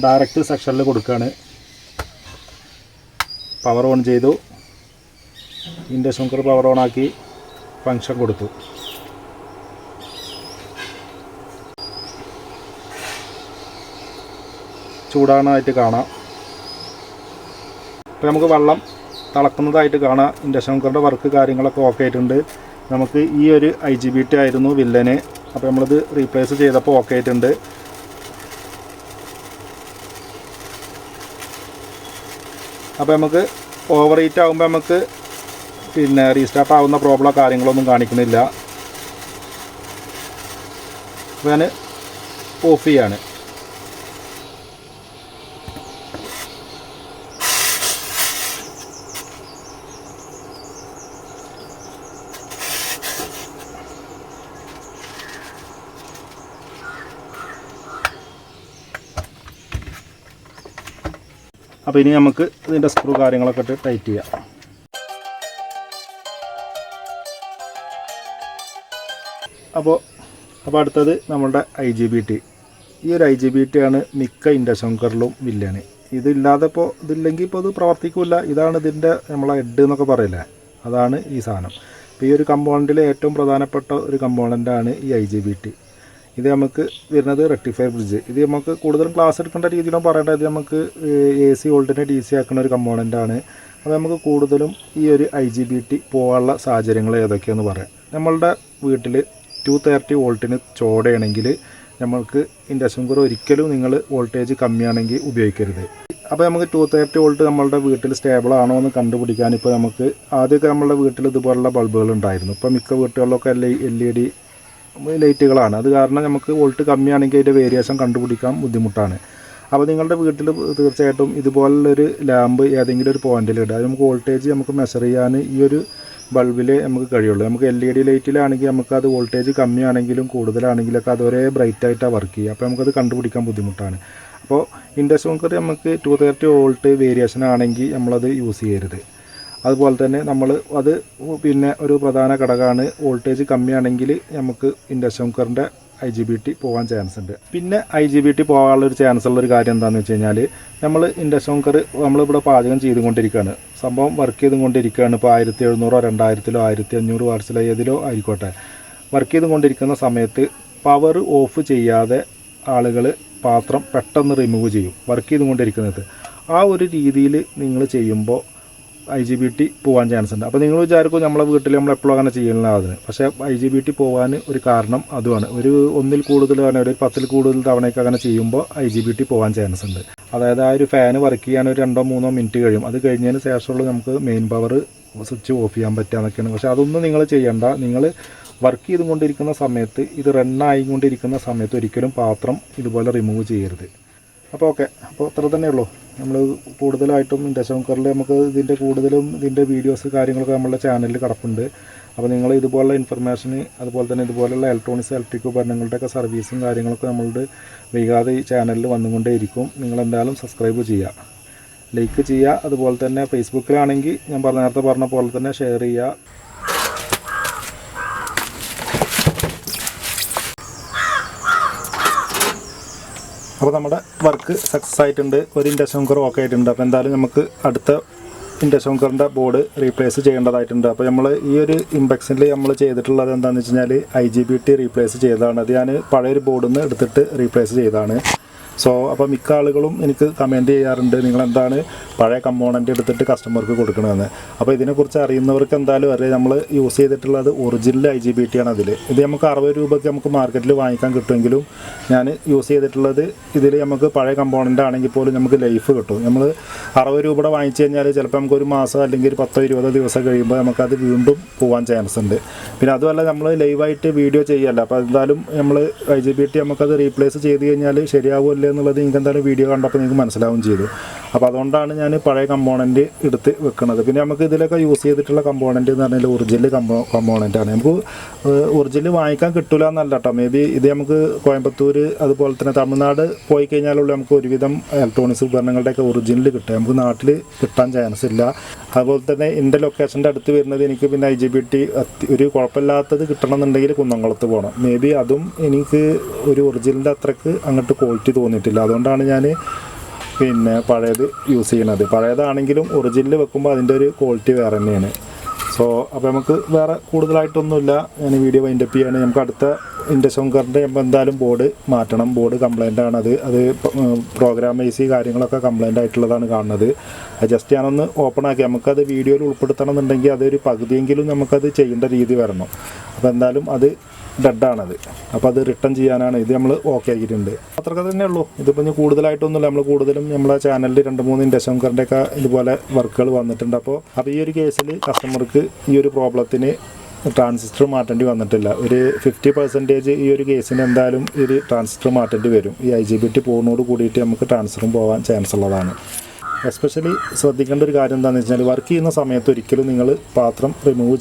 ഡയറക്റ്റ് സെക്ഷനിൽ കൊടുക്കുകയാണ്. പവർ ഓൺ ചെയ്തു, ഇൻഡക്ഷൻ കുക്കർ പവർ ഓൺ ആക്കി, ഫങ്ഷൻ കൊടുത്തു. ചൂടാനായിട്ട് കാണാം. ഇപ്പോൾ നമുക്ക് വെള്ളം തിളക്കുന്നതായിട്ട് കാണാം. ഇൻഡക്ഷൻ കുക്കറിൻ്റെ വർക്ക് കാര്യങ്ങളൊക്കെ ഓക്കെ ആയിട്ടുണ്ട്. നമുക്ക് ഈ ഒരു IGBT ആയിരുന്നു വില്ലന്. അപ്പോൾ നമ്മളിത് റീപ്ലേസ് ചെയ്തപ്പോൾ ഓക്കെ ആയിട്ടുണ്ട്. അപ്പോൾ നമുക്ക് ഓവർ ഹീറ്റ് ആകുമ്പോൾ നമുക്ക് പിന്നെ റീസ്റ്റാർട്ട് ആവുന്ന പ്രോബ്ലമോ കാര്യങ്ങളൊന്നും കാണിക്കുന്നില്ല. അപ്പോൾ ഞാൻ ഓഫ് ചെയ്യാണ്. അപ്പോൾ ഇനി നമുക്ക് ഇതിൻ്റെ സ്ക്രൂ കാര്യങ്ങളൊക്കെ ഇട്ട് ടൈറ്റ് ചെയ്യാം. അപ്പോൾ അടുത്തത് നമ്മളുടെ IGBT. ഈ ഒരു IGBT ആണ് മിക്ക ഇൻഡക്ഷൻ കുക്കറിലും വില്ലന്. ഇതില്ലാതെ ഇതില്ലെങ്കിൽ ഇപ്പോൾ ഇത് പ്രവർത്തിക്കില്ല. ഇതാണ് ഇതിൻ്റെ നമ്മളെ ഹെഡ് എന്നൊക്കെ പറയില്ലേ, അതാണ് ഈ സാധനം. അപ്പോൾ ഈ ഒരു കമ്പോണൻറ്റിൽ ഏറ്റവും പ്രധാനപ്പെട്ട ഒരു കമ്പോണൻ്റാണ് ഈ IGBT. ഇത് നമുക്ക് വരുന്നത് റെക്ടിഫയർ ബ്രിഡ്ജ്. ഇത് നമുക്ക് കൂടുതലും ക്ലാസ് എടുക്കേണ്ട രീതിയിലും പറയേണ്ടത്. ഇത് നമുക്ക് AC വോൾട്ടിനെ DC ആക്കുന്ന ഒരു കമ്പോണൻ്റാണ്. അപ്പോൾ നമുക്ക് കൂടുതലും ഈ ഒരു IGBT പോകാനുള്ള സാഹചര്യങ്ങൾ ഏതൊക്കെയാണെന്ന് പറയാം. നമ്മളുടെ വീട്ടിൽ 230 വോൾട്ടിന് ചോടയാണെങ്കിൽ നമ്മൾക്ക് ഇൻഡക്ഷൻ കുക്കർ ഒരിക്കലും നിങ്ങൾ വോൾട്ടേജ് കമ്മിയാണെങ്കിൽ ഉപയോഗിക്കരുത്. അപ്പോൾ നമുക്ക് 230 വോൾട്ട് നമ്മളുടെ വീട്ടിൽ സ്റ്റേബിൾ ആണോ എന്ന് കണ്ടുപിടിക്കാൻ ഇപ്പോൾ നമുക്ക് ആദ്യമൊക്കെ നമ്മളുടെ വീട്ടിൽ ഇതുപോലുള്ള ബൾബുകൾ ഉണ്ടായിരുന്നു. ഇപ്പോൾ മിക്ക വീട്ടുകളിലൊക്കെ LED ലൈറ്റുകളാണ്. അത് കാരണം നമുക്ക് വോൾട്ട് കമ്മിയാണെങ്കിൽ അതിൻ്റെ വേരിയേഷൻ കണ്ടുപിടിക്കാൻ ബുദ്ധിമുട്ടാണ്. അപ്പോൾ നിങ്ങളുടെ വീട്ടിൽ തീർച്ചയായിട്ടും ഇതുപോലുള്ളൊരു ലാമ്പ് ഏതെങ്കിലും ഒരു പോയിന്റിൽ ഇടുക. അത് നമുക്ക് വോൾട്ടേജ് നമുക്ക് മെഷർ ചെയ്യാൻ ഈ ഒരു ബൾബിൽ നമുക്ക് കഴിയുള്ളൂ. നമുക്ക് LED ലൈറ്റിലാണെങ്കിൽ നമുക്കത് വോൾട്ടേജ് കമ്മിയാണെങ്കിലും കൂടുതലാണെങ്കിലൊക്കെ അത് ഒരേ ബ്രൈറ്റായിട്ടാണ് വർക്ക് ചെയ്യുക. അപ്പോൾ നമുക്കത് കണ്ടുപിടിക്കാൻ ബുദ്ധിമുട്ടാണ്. അപ്പോൾ ഇൻഡക്ഷൻ കുക്കർ നമുക്ക് 230 വോൾട്ട് വേരിയേഷൻ ആണെങ്കിൽ നമ്മളത് യൂസ് ചെയ്യരുത്. അതുപോലെ തന്നെ നമ്മൾ അത് പിന്നെ ഒരു പ്രധാന ഘടകമാണ് വോൾട്ടേജ് കമ്മിയാണെങ്കിൽ നമുക്ക് ഇൻഡക്ഷൻ കുക്കറിൻ്റെ IGBT പോകാൻ ചാൻസ് ഉണ്ട്. പിന്നെ IGBT പോകാനുള്ളൊരു ചാൻസ് ഉള്ളൊരു കാര്യം എന്താണെന്ന് വെച്ച് കഴിഞ്ഞാൽ നമ്മൾ ഇൻഡക്ഷൻ കുക്കർ നമ്മളിവിടെ പാചകം ചെയ്തുകൊണ്ടിരിക്കുകയാണ്, സംഭവം വർക്ക് ചെയ്തുകൊണ്ടിരിക്കുകയാണ്. ഇപ്പോൾ 1700 2000 1500 വാട്സിലോ ഏതിലോ ആയിക്കോട്ടെ, വർക്ക് ചെയ്തുകൊണ്ടിരിക്കുന്ന സമയത്ത് പവർ ഓഫ് ചെയ്യാതെ ആളുകൾ പാത്രം പെട്ടെന്ന് റിമൂവ് ചെയ്യും വർക്ക് ചെയ്തുകൊണ്ടിരിക്കുന്നത്. ആ ഒരു രീതിയിൽ നിങ്ങൾ ചെയ്യുമ്പോൾ IGBT പോകാൻ ചാൻസ് ഉണ്ട്. അപ്പോൾ നിങ്ങൾ വിചാരിക്കും നമ്മളെ വീട്ടിൽ നമ്മൾ എപ്പോഴും അങ്ങനെ ചെയ്യുന്നതാണ്. പക്ഷേ IGBT പോകാൻ ഒരു കാരണം അതുമാണ്. ഒരു 1-ൽ കൂടുതൽ ഒരു 10-ൽ കൂടുതൽ തവണയൊക്കെ അങ്ങനെ ചെയ്യുമ്പോൾ IGBT പോകാൻ ചാൻസ് ഉണ്ട്. അതായത് ആ ഒരു ഫാന് വർക്ക് ചെയ്യാൻ ഒരു 2-3 മിനിറ്റ് കഴിയും. അത് കഴിഞ്ഞതിന് ശേഷമുള്ള നമുക്ക് മെയിൻ പവർ സ്വിച്ച് ഓഫ് ചെയ്യാൻ പറ്റുകയെന്നൊക്കെയാണ്. പക്ഷേ അതൊന്നും നിങ്ങൾ ചെയ്യണ്ട. നിങ്ങൾ വർക്ക് ചെയ്തുകൊണ്ടിരിക്കുന്ന സമയത്ത്, ഇത് റണ്ണായിക്കൊണ്ടിരിക്കുന്ന സമയത്ത് ഒരിക്കലും പാത്രം ഇതുപോലെ റിമൂവ് ചെയ്യരുത്. അപ്പോൾ ഓക്കെ, അപ്പോൾ അത്ര തന്നെ ഉള്ളൂ. നമ്മൾ കൂടുതലായിട്ടും ഇൻഡക്ഷൻ കുക്കറിൽ നമുക്ക് ഇതിൻ്റെ വീഡിയോസ് കാര്യങ്ങളൊക്കെ നമ്മുടെ ചാനലിൽ കിടപ്പുണ്ട്. അപ്പോൾ നിങ്ങൾ ഇതുപോലുള്ള ഇൻഫർമേഷന്, അതുപോലെ തന്നെ ഇതുപോലുള്ള ഇലക്ട്രിക് ഉപകരണങ്ങളുടെയൊക്കെ സർവീസും കാര്യങ്ങളൊക്കെ നമ്മളുടെ വൈകാതെ ഈ ചാനലിൽ വന്നുകൊണ്ടേയിരിക്കും. നിങ്ങളെന്തായാലും സബ്സ്ക്രൈബ് ചെയ്യുക, ലൈക്ക് ചെയ്യുക. അതുപോലെ തന്നെ ഫേസ്ബുക്കിലാണെങ്കിൽ ഞാൻ നേരത്തെ പറഞ്ഞ പോലെ തന്നെ ഷെയർ ചെയ്യുക. അപ്പോൾ നമ്മുടെ വർക്ക് സക്സസ് ആയിട്ടുണ്ട്. ഒരു ഇൻഡക്ഷൻ കുക്കർ ഓക്കെ ആയിട്ടുണ്ട്. അപ്പോൾ എന്തായാലും നമുക്ക് അടുത്ത ഇൻഡക്ഷൻ കുക്കറിൻ്റെ ബോർഡ് റീപ്ലേസ് ചെയ്യേണ്ടതായിട്ടുണ്ട്. അപ്പോൾ നമ്മൾ ഈ ഒരു ഇംപെക്സിൽ നമ്മൾ ചെയ്തിട്ടുള്ളത് എന്താണെന്ന് വെച്ച് കഴിഞ്ഞാൽ IGBT റീപ്ലേസ് ചെയ്തതാണ്. അത് ഞാൻ പഴയൊരു ബോർഡിൽ നിന്ന് എടുത്തിട്ട് റീപ്ലേസ് ചെയ്തതാണ്. അപ്പോൾ മിക്ക ആളുകളും എനിക്ക് കമൻറ്റ് ചെയ്യാറുണ്ട്, നിങ്ങളെന്താണ് പഴയ കമ്പോണൻ്റ് എടുത്തിട്ട് കസ്റ്റമർക്ക് കൊടുക്കണമെന്ന്. അപ്പോൾ ഇതിനെക്കുറിച്ച് അറിയുന്നവർക്ക് എന്തായാലും അറിയാം. നമ്മൾ യൂസ് ചെയ്തിട്ടുള്ളത് ഒറിജിനൽ IGBT ആണ്. ഇത് നമുക്ക് 60 രൂപയ്ക്ക് നമുക്ക് മാർക്കറ്റിൽ വാങ്ങിക്കാൻ കിട്ടുമെങ്കിലും ഞാൻ യൂസ് ചെയ്തിട്ടുള്ളത് ഇതിൽ നമുക്ക് പഴയ കമ്പോണൻ്റ് ആണെങ്കിൽ പോലും നമുക്ക് ലൈഫ് കിട്ടും. നമ്മൾ 60 രൂപയുടെ വാങ്ങിച്ചു കഴിഞ്ഞാൽ ചിലപ്പോൾ നമുക്കൊരു മാസം അല്ലെങ്കിൽ ഒരു 10-20 ദിവസം കഴിയുമ്പോൾ നമുക്കത് വീണ്ടും പോകാൻ ചാൻസ് ഉണ്ട്. പിന്നെ അതുമല്ല നമ്മൾ ലൈവായിട്ട് വീഡിയോ ചെയ്യല്ല. അപ്പോൾ എന്തായാലും നമ്മൾ IGBT നമുക്കത് റീപ്ലേസ് ചെയ്ത് കഴിഞ്ഞാൽ ശരിയാവുമല്ലോ എന്നുള്ളത് നിങ്ങൾക്ക് എന്തായാലും വീഡിയോ കണ്ടപ്പോൾ നിങ്ങൾക്ക് മനസ്സിലാവുകയും ചെയ്തു. അപ്പോൾ അതുകൊണ്ടാണ് ഞാൻ പഴയ കമ്പോണൻറ്റ് എടുത്ത് വെക്കുന്നത്. പിന്നെ നമുക്ക് ഇതിലൊക്കെ യൂസ് ചെയ്തിട്ടുള്ള കമ്പോണൻറ്റ് എന്ന് പറഞ്ഞാൽ ഒറിജിനൽ കമ്പോണൻ്റാണ്. നമുക്ക് ഒറിജിനൽ വാങ്ങിക്കാൻ കിട്ടില്ല എന്നല്ല കേട്ടോ. മേ ബി ഇത് നമുക്ക് കോയമ്പത്തൂർ അതുപോലെ തന്നെ തമിഴ്നാട് പോയി കഴിഞ്ഞാലുള്ള നമുക്ക് ഒരുവിധം ഇലക്ട്രോണിക്സ് ഉപകരണങ്ങളുടെയൊക്കെ ഒറിജിനൽ കിട്ടുക. നമുക്ക് നാട്ടിൽ കിട്ടാൻ ചാൻസ് ഇല്ല. അതുപോലെ തന്നെ എൻ്റെ ലൊക്കേഷൻ്റെ അടുത്ത് വരുന്നത് എനിക്ക് പിന്നെ IGBT ഒരു കുഴപ്പമില്ലാത്തത് കിട്ടണമെന്നുണ്ടെങ്കിൽ കുന്നംകുളത്ത് പോകണം. മേ ബി അതും എനിക്ക് ഒരു ഒറിജിനലിൻ്റെ അത്രക്ക് അങ്ങോട്ട് ക്വാളിറ്റി തോന്നിയിട്ടില്ല. അതുകൊണ്ടാണ് ഞാൻ പിന്നെ പഴയത് യൂസ് ചെയ്യണത്. പഴയതാണെങ്കിലും ഒറിജിനൽ വെക്കുമ്പോൾ അതിൻ്റെ ഒരു ക്വാളിറ്റി വേറെ തന്നെയാണ്. അപ്പോൾ നമുക്ക് വേറെ കൂടുതലായിട്ടൊന്നുമില്ല. ഞാൻ വീഡിയോ വൈൻഡപ്പ് ചെയ്യാണ്. നമുക്ക് അടുത്ത ഇൻഡക്ഷൻ കുക്കറിൻ്റെ എന്തായാലും ബോർഡ് മാറ്റണം. ബോർഡ് കംപ്ലൈൻ്റ് ആണ്. അത് പ്രോഗ്രാമൈസ് കാര്യങ്ങളൊക്കെ കംപ്ലൈൻ്റ് ആയിട്ടുള്ളതാണ് കാണുന്നത്. അത് ജസ്റ്റ് ഞാനൊന്ന് ഓപ്പൺ ആക്കി നമുക്കത് വീഡിയോയിൽ ഉൾപ്പെടുത്തണം എന്നുണ്ടെങ്കിൽ അതൊരു പകുതിയെങ്കിലും നമുക്കത് ചെയ്യേണ്ട രീതി വരണം. അപ്പോൾ എന്തായാലും അത് ഡെഡാണത്. അപ്പോൾ അത് റിട്ടേൺ ചെയ്യാനാണ് ഇത് നമ്മൾ ഓക്കെ ആക്കിയിട്ടുണ്ട്. അത്രയൊക്കെ തന്നെ ഉള്ളൂ. ഇതിപ്പോൾ ഇനി കൂടുതലായിട്ടൊന്നുമില്ല. നമ്മൾ കൂടുതലും നമ്മളെ ചാനലിൽ 2-3 ഇൻഡക്ഷൻ കുക്കറിൻ്റെയൊക്കെ ഇതുപോലെ വർക്കുകൾ വന്നിട്ടുണ്ട്. അപ്പോൾ ഈ ഒരു കേസിൽ കസ്റ്റമർക്ക് ഈ ഒരു പ്രോബ്ലത്തിന് ട്രാൻസിസ്റ്റർ മാറ്റേണ്ടി വന്നിട്ടില്ല. ഒരു 50% ഈ ഒരു കേസിന് എന്തായാലും ഒരു ട്രാൻസിസ്റ്റർ മാറ്റേണ്ടി വരും. ഈ IGBT പോകുന്നതോട് കൂടിയിട്ട് നമുക്ക് ട്രാൻസ്ഫറും പോകാൻ ചാൻസ് ഉള്ളതാണ്. എസ്പെഷ്യലി ശ്രദ്ധിക്കേണ്ട ഒരു കാര്യം എന്താണെന്ന് വെച്ചാൽ വർക്ക് ചെയ്യുന്ന സമയത്ത് ഒരിക്കലും നിങ്ങൾ പാത്രം റിമൂവ്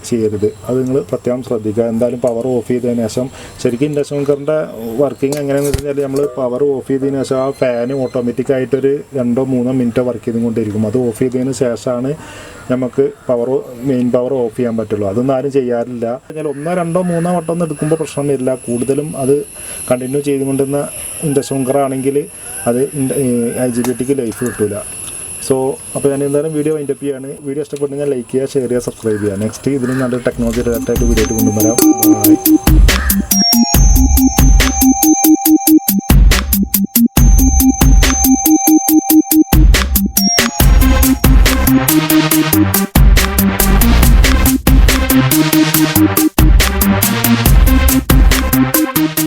ചെയ്യരുത്. അത് നിങ്ങൾ പ്രത്യേകം ശ്രദ്ധിക്കുക. എന്തായാലും പവർ ഓഫ് ചെയ്തതിന് ശേഷം ശരിക്കും ഇൻഡക്ഷൻ കുക്കറിൻ്റെ വർക്കിംഗ് എങ്ങനെയാണെന്ന് വെച്ചാൽ നമ്മൾ പവർ ഓഫ് ചെയ്തതിന് ശേഷം ആ ഫാന് ഓട്ടോമാറ്റിക്കായിട്ടൊരു 2-3 മിനിറ്റ് വർക്ക് ചെയ്തുകൊണ്ടിരിക്കും. അത് ഓഫ് ചെയ്തതിന് ശേഷമാണ് നമുക്ക് മെയിൻ പവർ ഓഫ് ചെയ്യാൻ പറ്റുള്ളൂ. അതൊന്നും ആരും ചെയ്യാറില്ല. 1-2-3 വട്ടം ഒന്നും എടുക്കുമ്പോൾ പ്രശ്നം വരില്ല. കൂടുതലും അത് കണ്ടിന്യൂ ചെയ്തുകൊണ്ടിരുന്ന ഇൻഡക്ഷൻ കുക്കറാണെങ്കിൽ അത് IGBTക്ക് ലൈഫ് കിട്ടില്ല. അപ്പോൾ ഞാൻ എന്തായാലും വീഡിയോ വൈൻഡപ്പ് ചെയ്യാണ്. വീഡിയോ ഇഷ്ടപ്പെട്ടെങ്കിൽ ലൈക്ക് ചെയ്യുക, ഷെയർ ചെയ്യുക, സബ്സ്ക്രൈബ് ചെയ്യുക. നെക്സ്റ്റ് ഇതിന് നല്ലൊരു ടെക്നോളജി റിലേറ്റഡ് വീഡിയോ കൊണ്ടുവരാം. ബൈ.